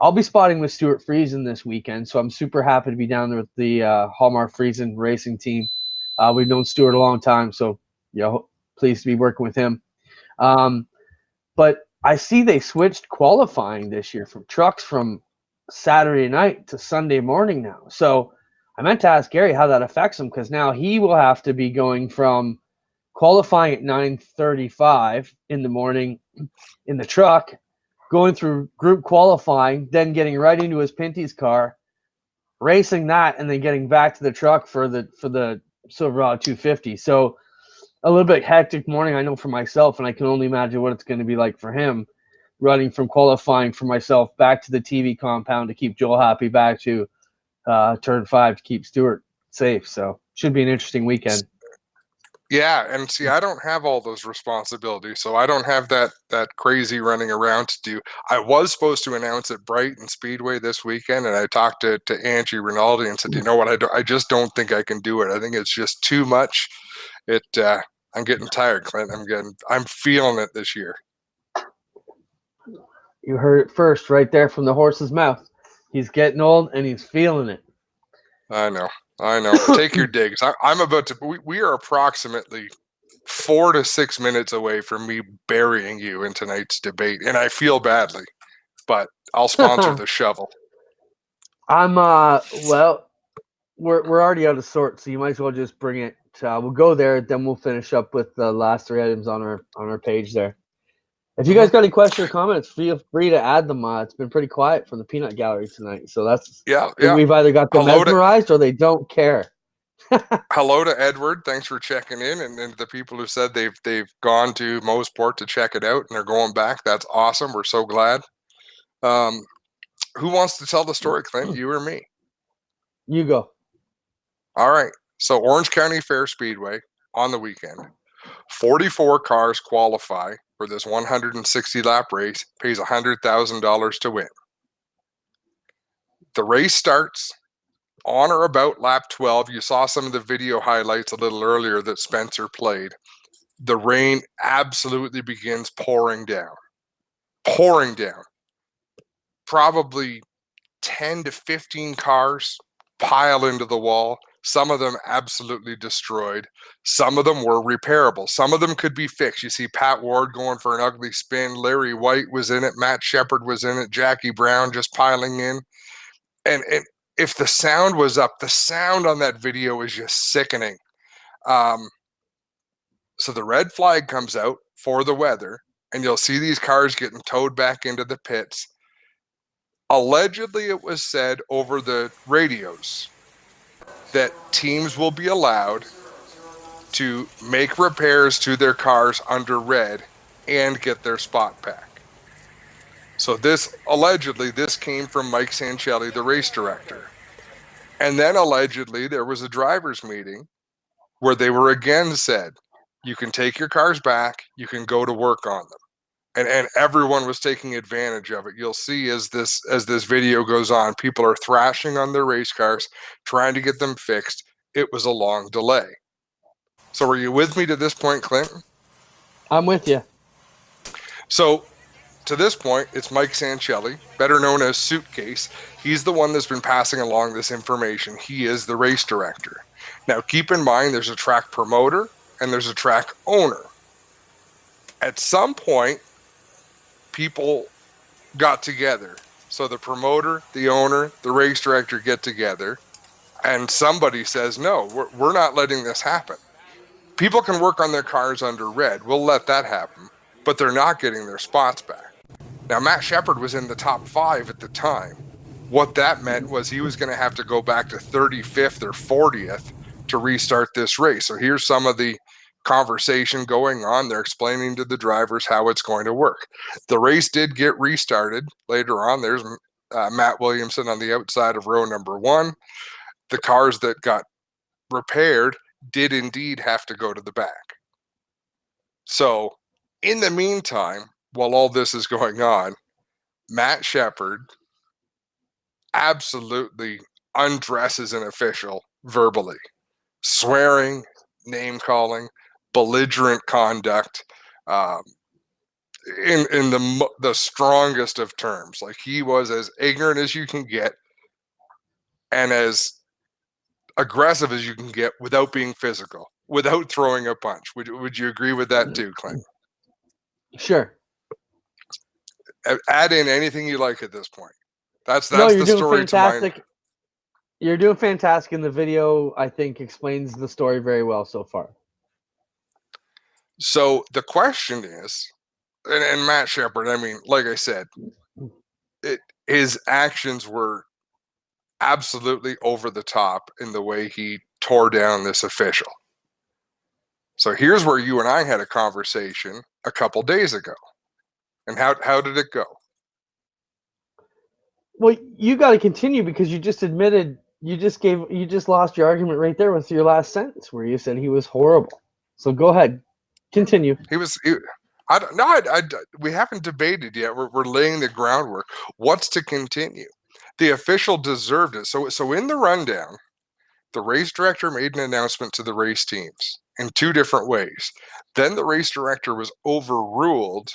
I'll be spotting with Stuart Friesen this weekend, so I'm super happy to be down there with the Hallmark Friesen racing team. We've known Stuart a long time, so pleased to be working with him. But I see they switched qualifying this year from trucks from Saturday night to Sunday morning now. So I meant to ask Gary how that affects him, because now he will have to be going from qualifying at 9:35 in the morning in the truck, going through group qualifying, then getting right into his Pinty's car, racing that, and then getting back to the truck for the Silverado 250. So a little bit hectic morning, I know, for myself, and I can only imagine what it's going to be like for him, running from qualifying for myself back to the TV compound to keep Joel happy, back to turn 5 to keep Stuart safe. So should be an interesting weekend. Yeah, and see, I don't have all those responsibilities, so I don't have that crazy running around to do. I was supposed to announce at Brighton Speedway this weekend, and I talked to Angie Rinaldi and said, you know what, I just don't think I can do it. I think it's just too much. I'm getting tired, Clint. I'm feeling it this year. You heard it first right there from the horse's mouth. He's getting old and he's feeling it. I know. Take your digs. I'm about to. We are approximately 4 to 6 minutes away from me burying you in tonight's debate, and I feel badly, but I'll sponsor the shovel. I'm well, we're already out of sorts, so you might as well just bring it. We'll go there, then we'll finish up with the last 3 items on our page there. If you guys got any questions or comments, feel free to add them. It's been pretty quiet from the peanut gallery tonight, so that's yeah. We've either got them mesmerized or they don't care. Hello to Edward. Thanks for checking in, and the people who said they've gone to Moseport to check it out and they're going back. That's awesome. We're so glad. Who wants to tell the story, Clint? You or me? You go. All right. So Orange County Fair Speedway on the weekend. 44 cars qualify for this 160-lap race, pays $100,000 to win. The race starts on or about lap 12. You saw some of the video highlights a little earlier that Spencer played. The rain absolutely begins pouring down. Probably 10 to 15 cars pile into the wall. Some of them absolutely destroyed. Some of them were repairable. Some of them could be fixed. You see Pat Ward going for an ugly spin. Larry White was in it. Matt Shepard was in it. Jackie Brown just piling in. And if the sound was up, the sound on that video is just sickening. So the red flag comes out for the weather, and you'll see these cars getting towed back into the pits. Allegedly, it was said over the radios that teams will be allowed to make repairs to their cars under red and get their spot back. So this came from Mike Sancelli, the race director. And then allegedly there was a driver's meeting where they were again said, you can take your cars back, you can go to work on them. And everyone was taking advantage of it. You'll see as this video goes on, people are thrashing on their race cars, trying to get them fixed. It was a long delay. So are you with me to this point, Clint? I'm with you. So to this point, it's Mike Sancelli, better known as Suitcase. He's the one that's been passing along this information. He is the race director. Now, keep in mind, there's a track promoter and there's a track owner. At some point, people got together. So the promoter, the owner, the race director get together, and somebody says, no, we're not letting this happen. People can work on their cars under red. We'll let that happen, but they're not getting their spots back. Now, Matt Shepard was in the top 5 at the time. What that meant was he was going to have to go back to 35th or 40th to restart this race. So here's some of the conversation going on. They're explaining to the drivers how it's going to work. The race did get restarted later on. There's Matt Williamson on the outside of row number 1. The cars that got repaired did indeed have to go to the back. So in the meantime, while all this is going on, Matt Shepard absolutely undresses an official verbally, swearing, name calling, belligerent conduct, in the strongest of terms. Like, he was as ignorant as you can get and as aggressive as you can get without being physical, without throwing a punch. Would you agree with that too, Clint? Sure. Add in anything you like at this point. That's No, you're the doing story to mine. fantastic. You're doing fantastic, and the video, I think, explains the story very well so far. So the question is, and Matt Shepard, I mean, like I said, his actions were absolutely over the top in the way he tore down this official. So here's where you and I had a conversation a couple days ago. And how did it go? Well, you got to continue because you just admitted you just lost your argument right there with your last sentence where you said he was horrible. So go ahead, continue. We haven't debated yet. We're laying the groundwork. What's to continue? The official deserved it. So in the rundown, the race director made an announcement to the race teams in two different ways. Then the race director was overruled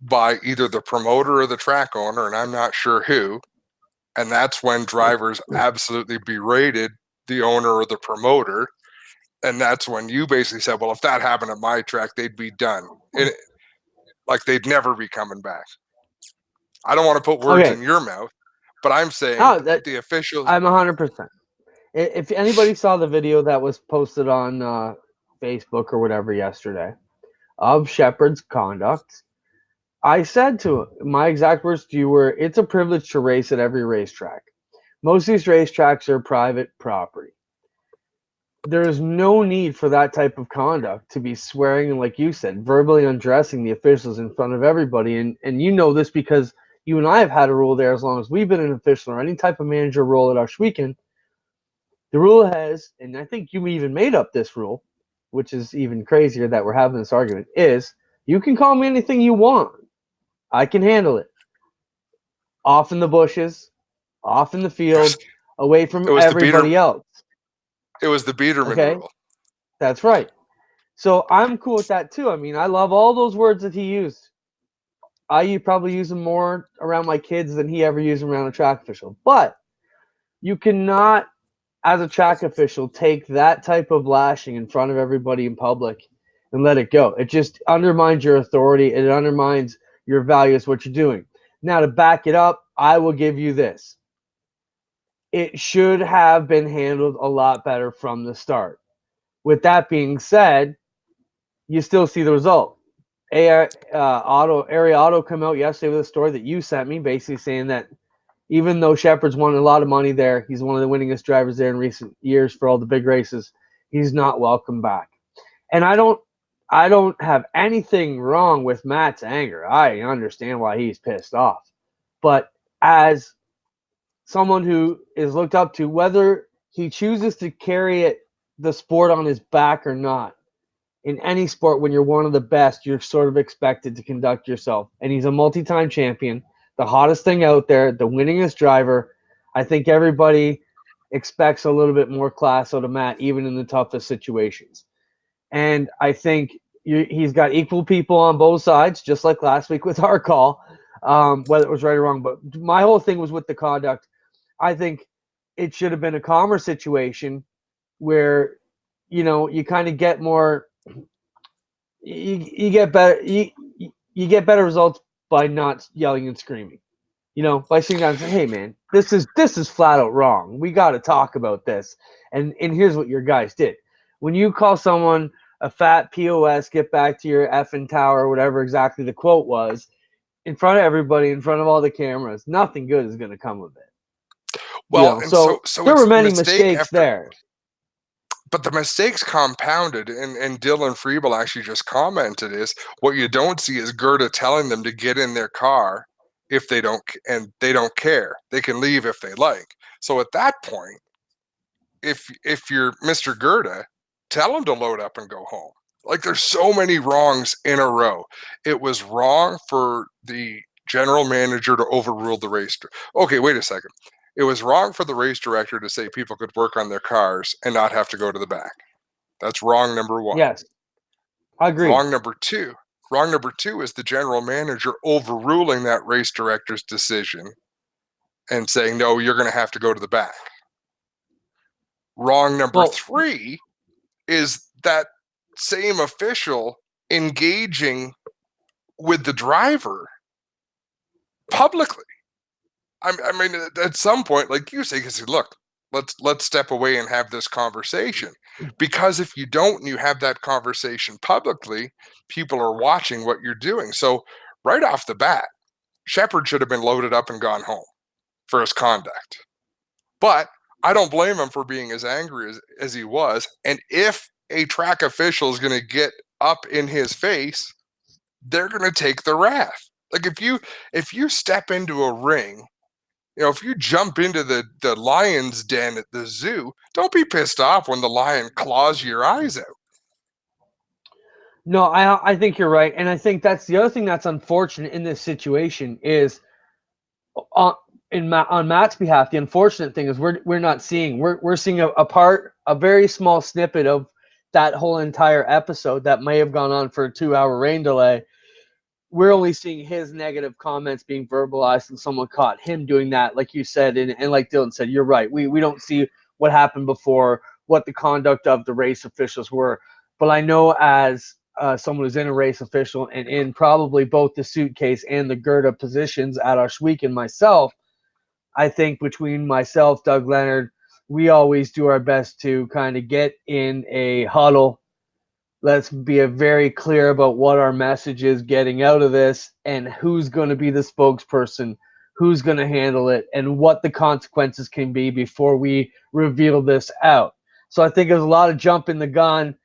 by either the promoter or the track owner, and I'm not sure who. And that's when drivers absolutely berated the owner or the promoter. And that's when you basically said, well, if that happened at my track, they'd be done. Like, they'd never be coming back. I don't want to put words in your mouth, but I'm saying the officials. I'm 100%. If anybody saw the video that was posted on Facebook or whatever yesterday of Shepard's conduct, I said to him, my exact words to you were, it's a privilege to race at every racetrack. Most of these racetracks are private property. There is no need for that type of conduct to be swearing and, like you said, verbally undressing the officials in front of everybody. And you know this because you and I have had a rule there as long as we've been an official or any type of manager role at Arsh Weekend. The rule has, and I think you even made up this rule, which is even crazier that we're having this argument, is you can call me anything you want. I can handle it. Off in the bushes, off in the field, away from everybody else. It was the Biederman rule. That's right. So I'm cool with that too. I mean, I love all those words that he used. I probably use them more around my kids than he ever used them around a track official. But you cannot, as a track official, take that type of lashing in front of everybody in public and let it go. It just undermines your authority. It undermines your values, what you're doing. Now, to back it up, I will give you this. It should have been handled a lot better from the start. With that being said, you still see the result. Area Auto come out yesterday with a story that you sent me, basically saying that even though Shepard's won a lot of money there, he's one of the winningest drivers there in recent years for all the big races, he's not welcome back. And I don't have anything wrong with Matt's anger. I understand why he's pissed off. But as someone who is looked up to, whether he chooses to carry the sport on his back or not, in any sport, when you're one of the best, you're sort of expected to conduct yourself. And he's a multi-time champion, the hottest thing out there, the winningest driver. I think everybody expects a little bit more class out of Matt, even in the toughest situations. And I think he's got equal people on both sides, just like last week with our call, whether it was right or wrong. But my whole thing was with the conduct. I think it should have been a calmer situation where, you kind of get more, you get better, you get better results by not yelling and screaming, by sitting down and saying, hey man, this is flat out wrong. We got to talk about this. And here's what your guys did. When you call someone a fat POS, get back to your effing tower, whatever exactly the quote was, in front of everybody, in front of all the cameras, nothing good is going to come of it. Well, so there were many mistakes there. But the mistakes compounded, and Dylan Friebel actually just commented is, what you don't see is Gerda telling them to get in their car if they don't care. They can leave if they like. So at that point, if you're Mr. Gerda, tell them to load up and go home. Like, there's so many wrongs in a row. It was wrong for the general manager to overrule the race. Okay, wait a second. It was wrong for the race director to say people could work on their cars and not have to go to the back. That's wrong number one. Yes, I agree. Wrong number two. Wrong number two is the general manager overruling that race director's decision and saying, no, you're going to have to go to the back. Wrong number three is that same official engaging with the driver publicly. I mean, at some point, like you say, look, let's step away and have this conversation. Because if you don't and you have that conversation publicly, people are watching what you're doing. So right off the bat, Shepard should have been loaded up and gone home for his conduct. But I don't blame him for being as angry as he was. And if a track official is going to get up in his face, they're going to take the wrath. Like if you step into a ring, if you jump into the lion's den at the zoo, don't be pissed off when the lion claws your eyes out. No, I think you're right. And I think that's the other thing that's unfortunate in this situation is on Matt's behalf, the unfortunate thing is we're not seeing. We're seeing a very small snippet of that whole entire episode that may have gone on for a 2-hour rain delay. We're only seeing his negative comments being verbalized, and someone caught him doing that, like you said, and like Dylan said, you're right. We don't see what happened before, what the conduct of the race officials were. But I know as someone who's in a race official and in probably both the suitcase and the Gerda positions at Auschwitz and myself, I think between myself, Doug Leonard, we always do our best to kind of get in a huddle. Let's be very clear about what our message is getting out of this and who's going to be the spokesperson, who's going to handle it, and what the consequences can be before we reveal this out. So I think there's a lot of jumping the gun,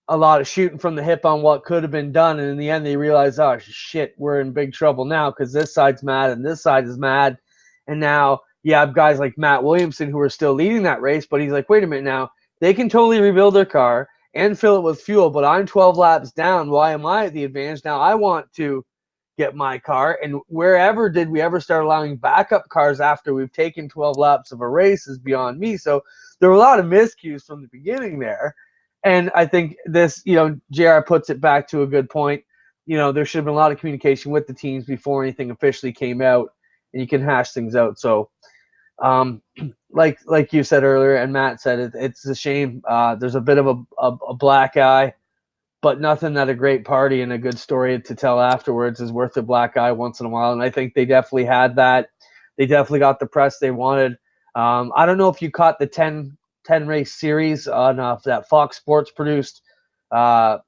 a lot of shooting from the hip on what could have been done. And in the end, they realize, oh, shit, we're in big trouble now because this side's mad and this side is mad. And now you have guys like Matt Williamson who are still leading that race, but he's like, wait a minute now. They can totally rebuild their car and fill it with fuel, but I'm 12 laps down. Why am I at the advantage? Now I want to get my car. And wherever did we ever start allowing backup cars after we've taken 12 laps of a race is beyond me. So there were a lot of miscues from the beginning there. And I think this, JR puts it back to a good point. There should have been a lot of communication with the teams before anything officially came out, and you can hash things out. So like you said earlier, and Matt said, it's a shame. There's a bit of a black eye, but nothing that a great party and a good story to tell afterwards is worth a black eye once in a while. And I think they definitely had that. They definitely got the press they wanted. I don't know if you caught the 10 race series on that Fox Sports produced about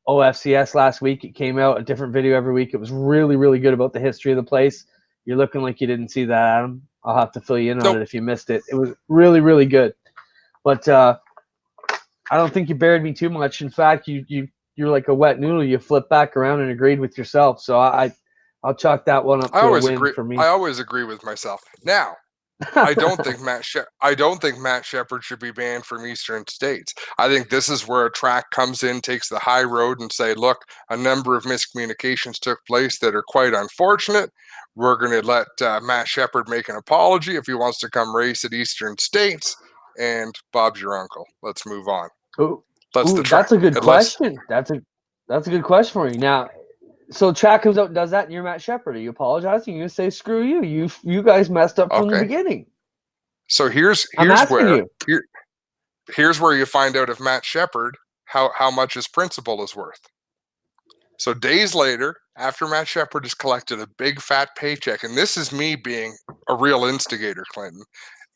OFCS last week. It came out a different video every week. It was really, really good about the history of the place. You're looking like you didn't see that, Adam. I'll have to fill you in on it if you missed it. It was really, really good. But I don't think you buried me too much. In fact, you're like a wet noodle. You flipped back around and agreed with yourself. So I'll chalk that one up to a win for me. I always agree with myself. Now, I don't think Matt Shepard should be banned from Eastern States. I think this is where a track comes in, takes the high road, and say, look, a number of miscommunications took place that are quite unfortunate. We're going to let Matt Shepard make an apology if he wants to come race at Eastern States, and Bob's your uncle. Let's move on. That's a good question. That's a good question for you. Now, so track comes out and does that, and you're Matt Shepard. Are you apologizing? You say, screw you. You guys messed up from the beginning. So here's where you find out if Matt Shepard how much his principal is worth. So days later, after Matt Shepard has collected a big fat paycheck, and this is me being a real instigator, Clinton.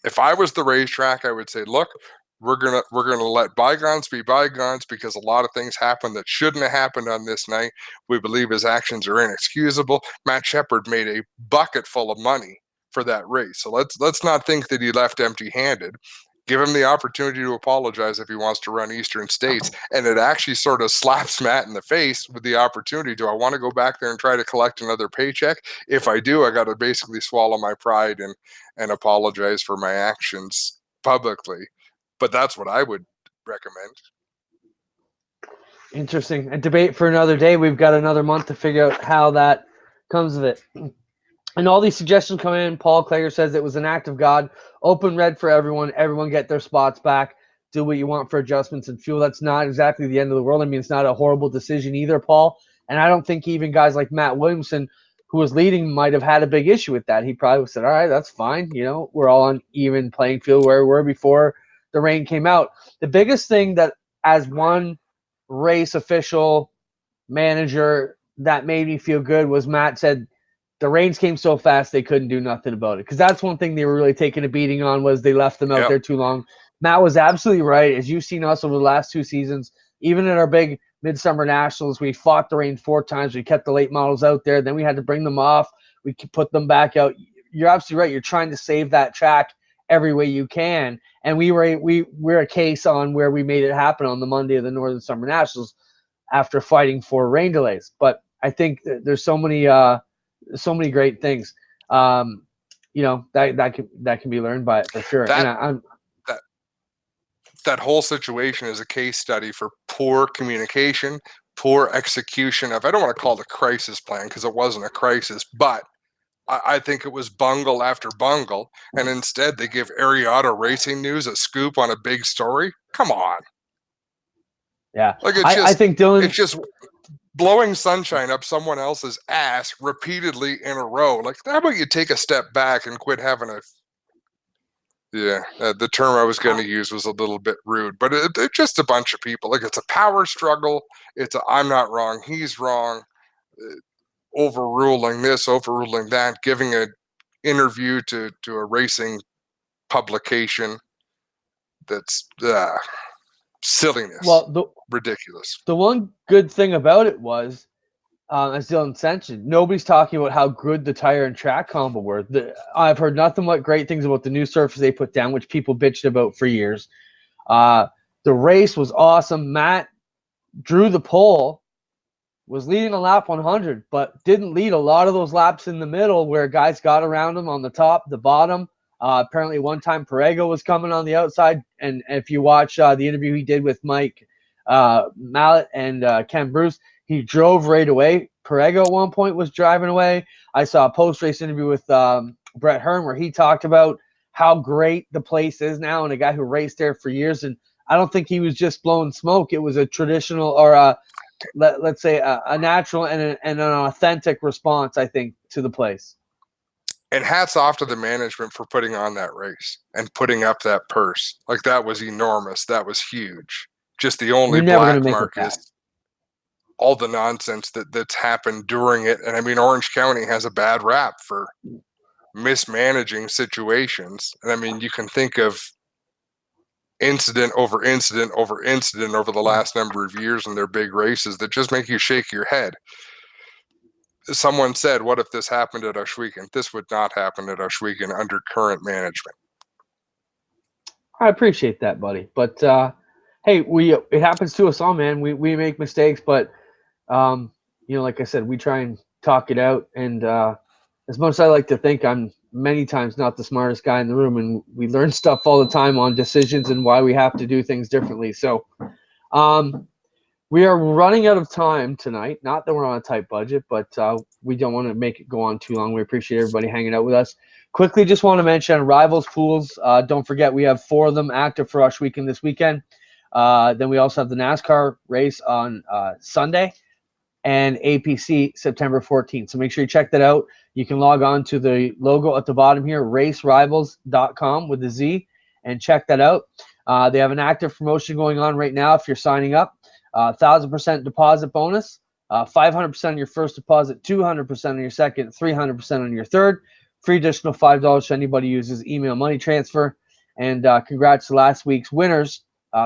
If I was the racetrack, I would say, look, we're gonna let bygones be bygones because a lot of things happened that shouldn't have happened on this night. We believe his actions are inexcusable. Matt Shepard made a bucket full of money for that race. So let's not think that he left empty-handed. Give him the opportunity to apologize if he wants to run Eastern States. And it actually sort of slaps Matt in the face with the opportunity. Do I want to go back there and try to collect another paycheck? If I do, I got to basically swallow my pride and apologize for my actions publicly. But that's what I would recommend. Interesting. A debate for another day. We've got another month to figure out how that comes of it. And all these suggestions come in. Paul Klager says it was an act of God. Open red for everyone. Everyone get their spots back. Do what you want for adjustments and fuel. That's not exactly the end of the world. I mean, it's not a horrible decision either, Paul. And I don't think even guys like Matt Williamson, who was leading, might have had a big issue with that. He probably said, all right, that's fine. You know, we're all on even playing field where we were before the rain came out. The biggest thing that, as one race official manager, that made me feel good was Matt said, the rains came so fast they couldn't do nothing about it. Because that's one thing they were really taking a beating on, was they left them out there too long. Matt was absolutely right. As you've seen us over the last 2 seasons, even in our big Midsummer Nationals, we fought the rain 4 times. We kept the late models out there. Then we had to bring them off. We could put them back out. You're absolutely right. You're trying to save that track every way you can. And we're a case on where we made it happen on the Monday of the Northern Summer Nationals after fighting for rain delays. But I think there's so many great things, you know, that can be learned by it for sure. That whole situation is a case study for poor communication, poor execution of, I don't want to call it a crisis plan because it wasn't a crisis, but I think it was bungle after bungle. And instead they give Ariata Racing News a scoop on a big story. Come on. Yeah. Like I think Dylan, it's just blowing sunshine up someone else's ass repeatedly in a row. Like, how about you take a step back and quit having a, the term I was going to use was a little bit rude, but it's just a bunch of people. Like, it's a power struggle. It's a, I'm not wrong, he's wrong, overruling this, overruling that, giving an interview to a racing publication. That's silliness. Well, ridiculous. The one good thing about it was, as Dylan mentioned, nobody's talking about how good the tire and track combo were. I've heard nothing but great things about the new surface they put down, which people bitched about for years. The race was awesome. Matt drew the pole, was leading a lap 100, but didn't lead a lot of those laps in the middle where guys got around him on the top, the bottom. Apparently one time Perego was coming on the outside, and if you watch the interview he did with Mike Mallet and Ken Bruce, he drove right away. Perego at one point was driving away. I saw a post-race interview with Brett Hearn where he talked about how great the place is now, and a guy who raced there for years. And I don't think he was just blowing smoke. It was a traditional, or let's say a natural and an authentic response, I think, to the place. And hats off to the management for putting on that race and putting up that purse. Like, that was enormous. That was huge. Just the only black mark is all the nonsense that's happened during it. And I mean, Orange County has a bad rap for mismanaging situations. And I mean, you can think of incident over incident over incident over the last number of years in their big races that just make you shake your head. Someone said, what if this happened at Ohsweken? This would not happen at Ohsweken under current management. I appreciate that, buddy. But hey, it happens to us all, man. We make mistakes, but you know, like I said, we try and talk it out. And as much as I like to think I'm many times not the smartest guy in the room, and we learn stuff all the time on decisions and why we have to do things differently. So we are running out of time tonight. Not that we're on a tight budget, but we don't want to make it go on too long. We appreciate everybody hanging out with us. Quickly, just want to mention Rivalz pools. Don't forget, we have 4 of them active for Ohsweken this weekend. Then we also have the NASCAR race on Sunday and APC September 14th. So make sure you check that out. You can log on to the logo at the bottom here, racerivals.com with a Z, and check that out. They have an active promotion going on right now if you're signing up. 1,000% deposit bonus, 500% on your first deposit, 200% on your second, 300% on your third. Free additional $5 to anybody who uses email money transfer. And congrats to last week's winners.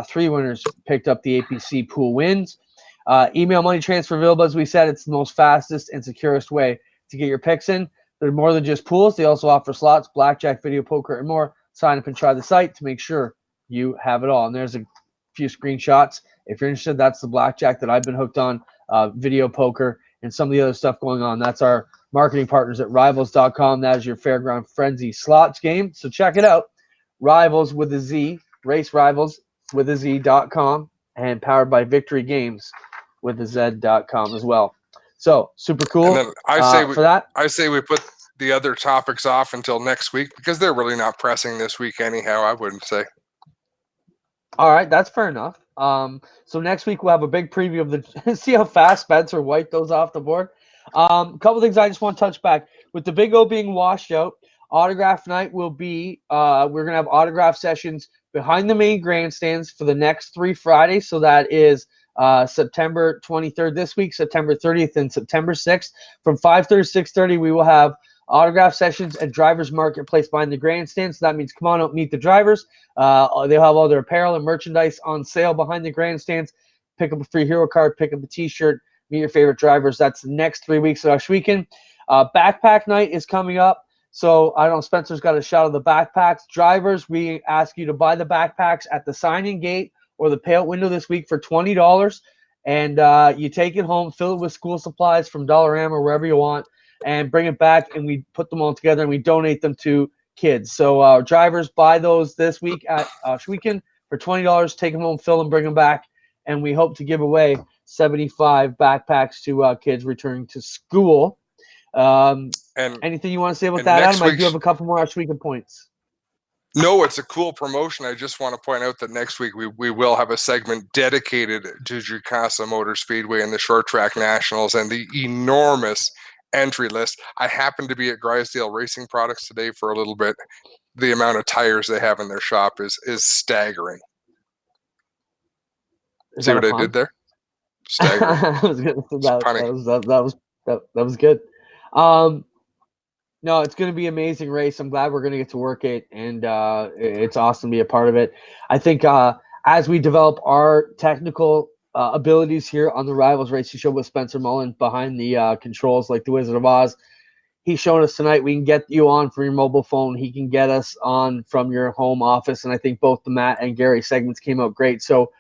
3 winners picked up the APC pool wins. Email money transfer available, as we said. It's the most fastest and securest way to get your picks in. They're more than just pools. They also offer slots, blackjack, video poker, and more. Sign up and try the site to make sure you have it all. And there's a few screenshots. If you're interested, that's the blackjack that I've been hooked on, video poker, and some of the other stuff going on. That's our marketing partners at Rivalz.com. That is your Fairground Frenzy slots game. So check it out. Rivalz with a Z, Race Rivals with a Z.com, and powered by Victory Games with a Z.com as well. So super cool. And then For that. I say we put the other topics off until next week because they're really not pressing this week anyhow, I wouldn't say. All right, that's fair enough. So next week we'll have a big preview of the see how fast Spencer White goes off the board. A couple things I just want to touch back with the Big O being washed out. Autograph night will be we're gonna have autograph sessions behind the main grandstands for the next 3 Fridays. So that is September 23rd this week, September 30th, and September 6th. From 5:30 to 6:30, we will have autograph sessions at Drivers Marketplace behind the grandstand. So that means come on out, meet the drivers. They'll have all their apparel and merchandise on sale behind the grandstands. Pick up a free hero card, pick up a t-shirt, meet your favorite drivers. That's the next 3 weeks of our weekend. Backpack night is coming up. So I don't know, Spencer's got a shot of the backpacks. Drivers, we ask you to buy the backpacks at the sign-in gate or the payout window this week for $20. And you take it home, fill it with school supplies from Dollarama or wherever you want, and bring it back, and we put them all together and we donate them to kids. So drivers, buy those this week at weekend for $20. Take them home, fill them, bring them back, and we hope to give away 75 backpacks to kids returning to school. And anything you want to say about that, Adam? I do have a couple more weekend points. No, it's a cool promotion. I just want to point out that next week we will have a segment dedicated to Jukasa Motor Speedway and the Short Track Nationals and the enormous entry list. I happened to be at Grisdale Racing Products today for a little bit. The amount of tires they have in their shop is staggering. See what I did there? Staggering. that was good. No, it's going to be an amazing race. I'm glad we're going to get to work it, and it's awesome to be a part of it. I think as we develop our technical abilities here on the Rivalz Racing Show with Spencer Mullen behind the controls like the Wizard of Oz, he's shown us tonight we can get you on from your mobile phone. He can get us on from your home office, and I think both the Matt and Gary segments came out great. So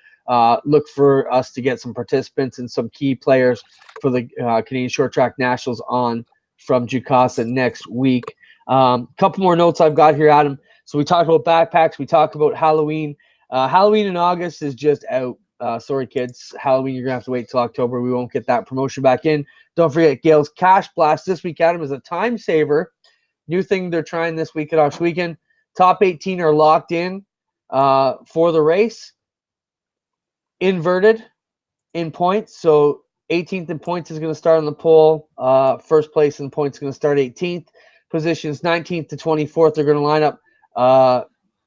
look for us to get some participants and some key players for the Canadian Short Track Nationals on from Jukasa next week. Couple more notes I've got here, Adam. So we talked about backpacks. We talked about Halloween. Halloween in August is just out. Sorry, kids. Halloween, you're going to have to wait till October. We won't get that promotion back in. Don't forget, Gale's Cash Blast this week, Adam, is a time saver. New thing they're trying this week at Osh Weekend. Top 18 are locked in for the race. Inverted in points. So 18th in points is going to start on the pole. First place in points is going to start 18th. Positions 19th to 24th. They're going to line up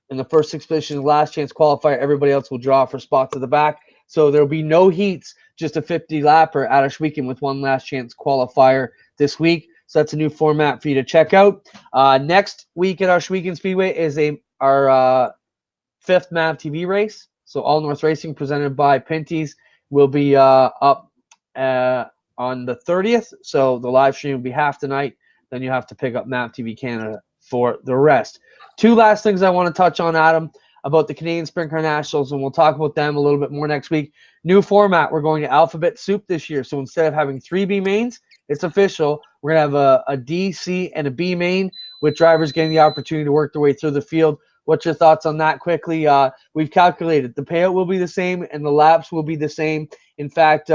in the first 6 positions. Last chance qualifier. Everybody else will draw for spots at the back. So there will be no heats, just a 50-lapper at Osh Weekend with one last chance qualifier this week. So that's a new format for you to check out. Next week at Osh Weekend Speedway is our 5th MAV TV race. So All North Racing presented by Pinty's will be up on the 30th. So the live stream will be half tonight. Then you have to pick up MAP TV Canada for the rest. 2 last things I want to touch on, Adam, about the Canadian Sprint Car Nationals, and we'll talk about them a little bit more next week. New format. We're going to alphabet soup this year. So instead of having 3 B mains, it's official. We're going to have a D, C, and a B main with drivers getting the opportunity to work their way through the field. What's your thoughts on that quickly? We've calculated the payout will be the same and the laps will be the same. In fact,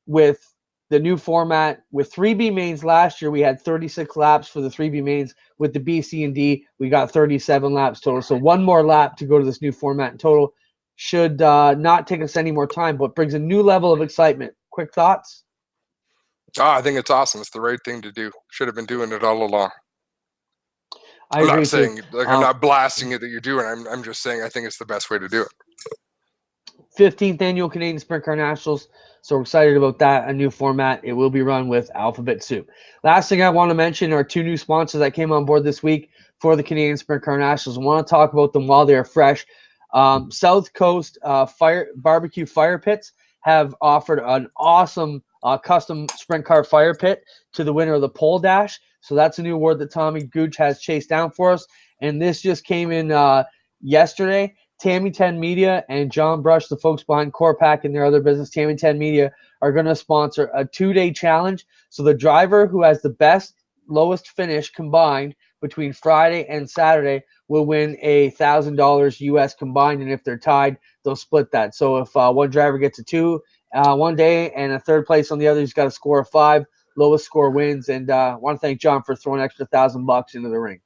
with the new format, with 3 B mains last year, we had 36 laps for the 3 B mains. With the B, C, and D, we got 37 laps total. So 1 more lap to go to this new format in total. Should not take us any more time, but brings a new level of excitement. Quick thoughts? I think it's awesome. It's the right thing to do. Should have been doing it all along. I'm not saying, I'm not blasting it that you're doing. I'm just saying I think it's the best way to do it. 15th annual Canadian Sprint Car Nationals. So we're excited about that, a new format. It will be run with Alphabet Soup. Last thing I want to mention are 2 new sponsors that came on board this week for the Canadian Sprint Car Nationals. I want to talk about them while they're fresh. South Coast Barbecue Fire Pits have offered an awesome custom sprint car fire pit to the winner of the pole dash. So that's a new award that Tommy Gooch has chased down for us. And this just came in yesterday. Tammy 10 Media and John Brush, the folks behind Corpac and their other business, Tammy 10 Media, are going to sponsor a 2-day challenge. So the driver who has the best, lowest finish combined between Friday and Saturday will win $1,000 US combined. And if they're tied, they'll split that. So if one driver gets a 2 one day, and a third place on the other. He's got a score of 5. Lowest score wins. And I want to thank John for throwing an extra $1,000 into the ring.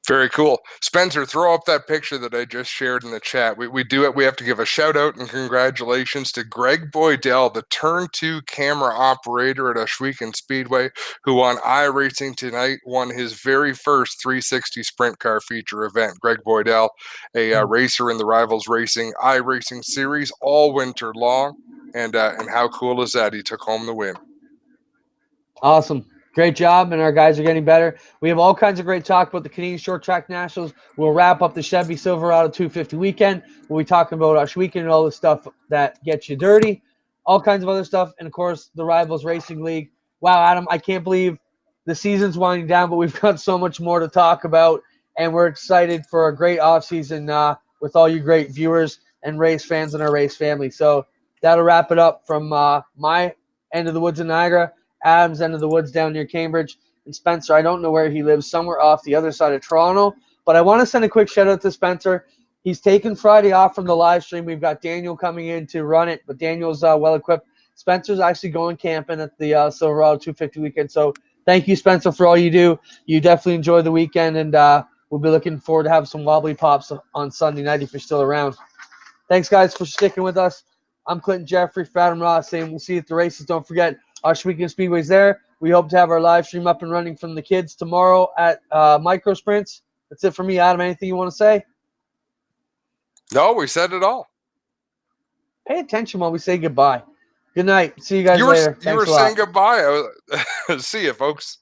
Very cool. Spencer, throw up that picture that I just shared in the chat. We do it. We have to give a shout out and congratulations to Greg Boydell, the turn 2 camera operator at Ohsweken Speedway, who won iRacing tonight, won his very first 360 sprint car feature event. Greg Boydell, a racer in the Rivalz Racing iRacing series all winter long. And how cool is that? He took home the win. Awesome. Great job, and our guys are getting better. We have all kinds of great talk about the Canadian Short Track Nationals. We'll wrap up the Chevy Silverado 250 weekend. We'll be talking about Ohsweken and all the stuff that gets you dirty, all kinds of other stuff, and, of course, the Rivalz Racing League. Wow, Adam, I can't believe the season's winding down, but we've got so much more to talk about, and we're excited for a great offseason with all you great viewers and race fans and our race family. So that'll wrap it up from my end of the woods in Niagara. Adam's end of the woods down near Cambridge. And Spencer, I don't know where he lives, somewhere off the other side of Toronto. But I want to send a quick shout out to Spencer. He's taken Friday off from the live stream. We've got Daniel coming in to run it, but Daniel's well equipped. Spencer's actually going camping at the Silverado 250 weekend. So thank you, Spencer, for all you do. You definitely enjoy the weekend, and we'll be looking forward to have some wobbly pops on Sunday night if you're still around. Thanks, guys, for sticking with us. I'm Clinton Geoffrey for Adam Ross saying we'll see you at the races. Don't forget, Ohsweken Speedway's there. We hope to have our live stream up and running from the kids tomorrow at Micro Sprints. That's it for me, Adam. Anything you want to say? No, we said it all. Pay attention while we say goodbye. Good night. See you guys later. You were saying goodbye. See you, folks.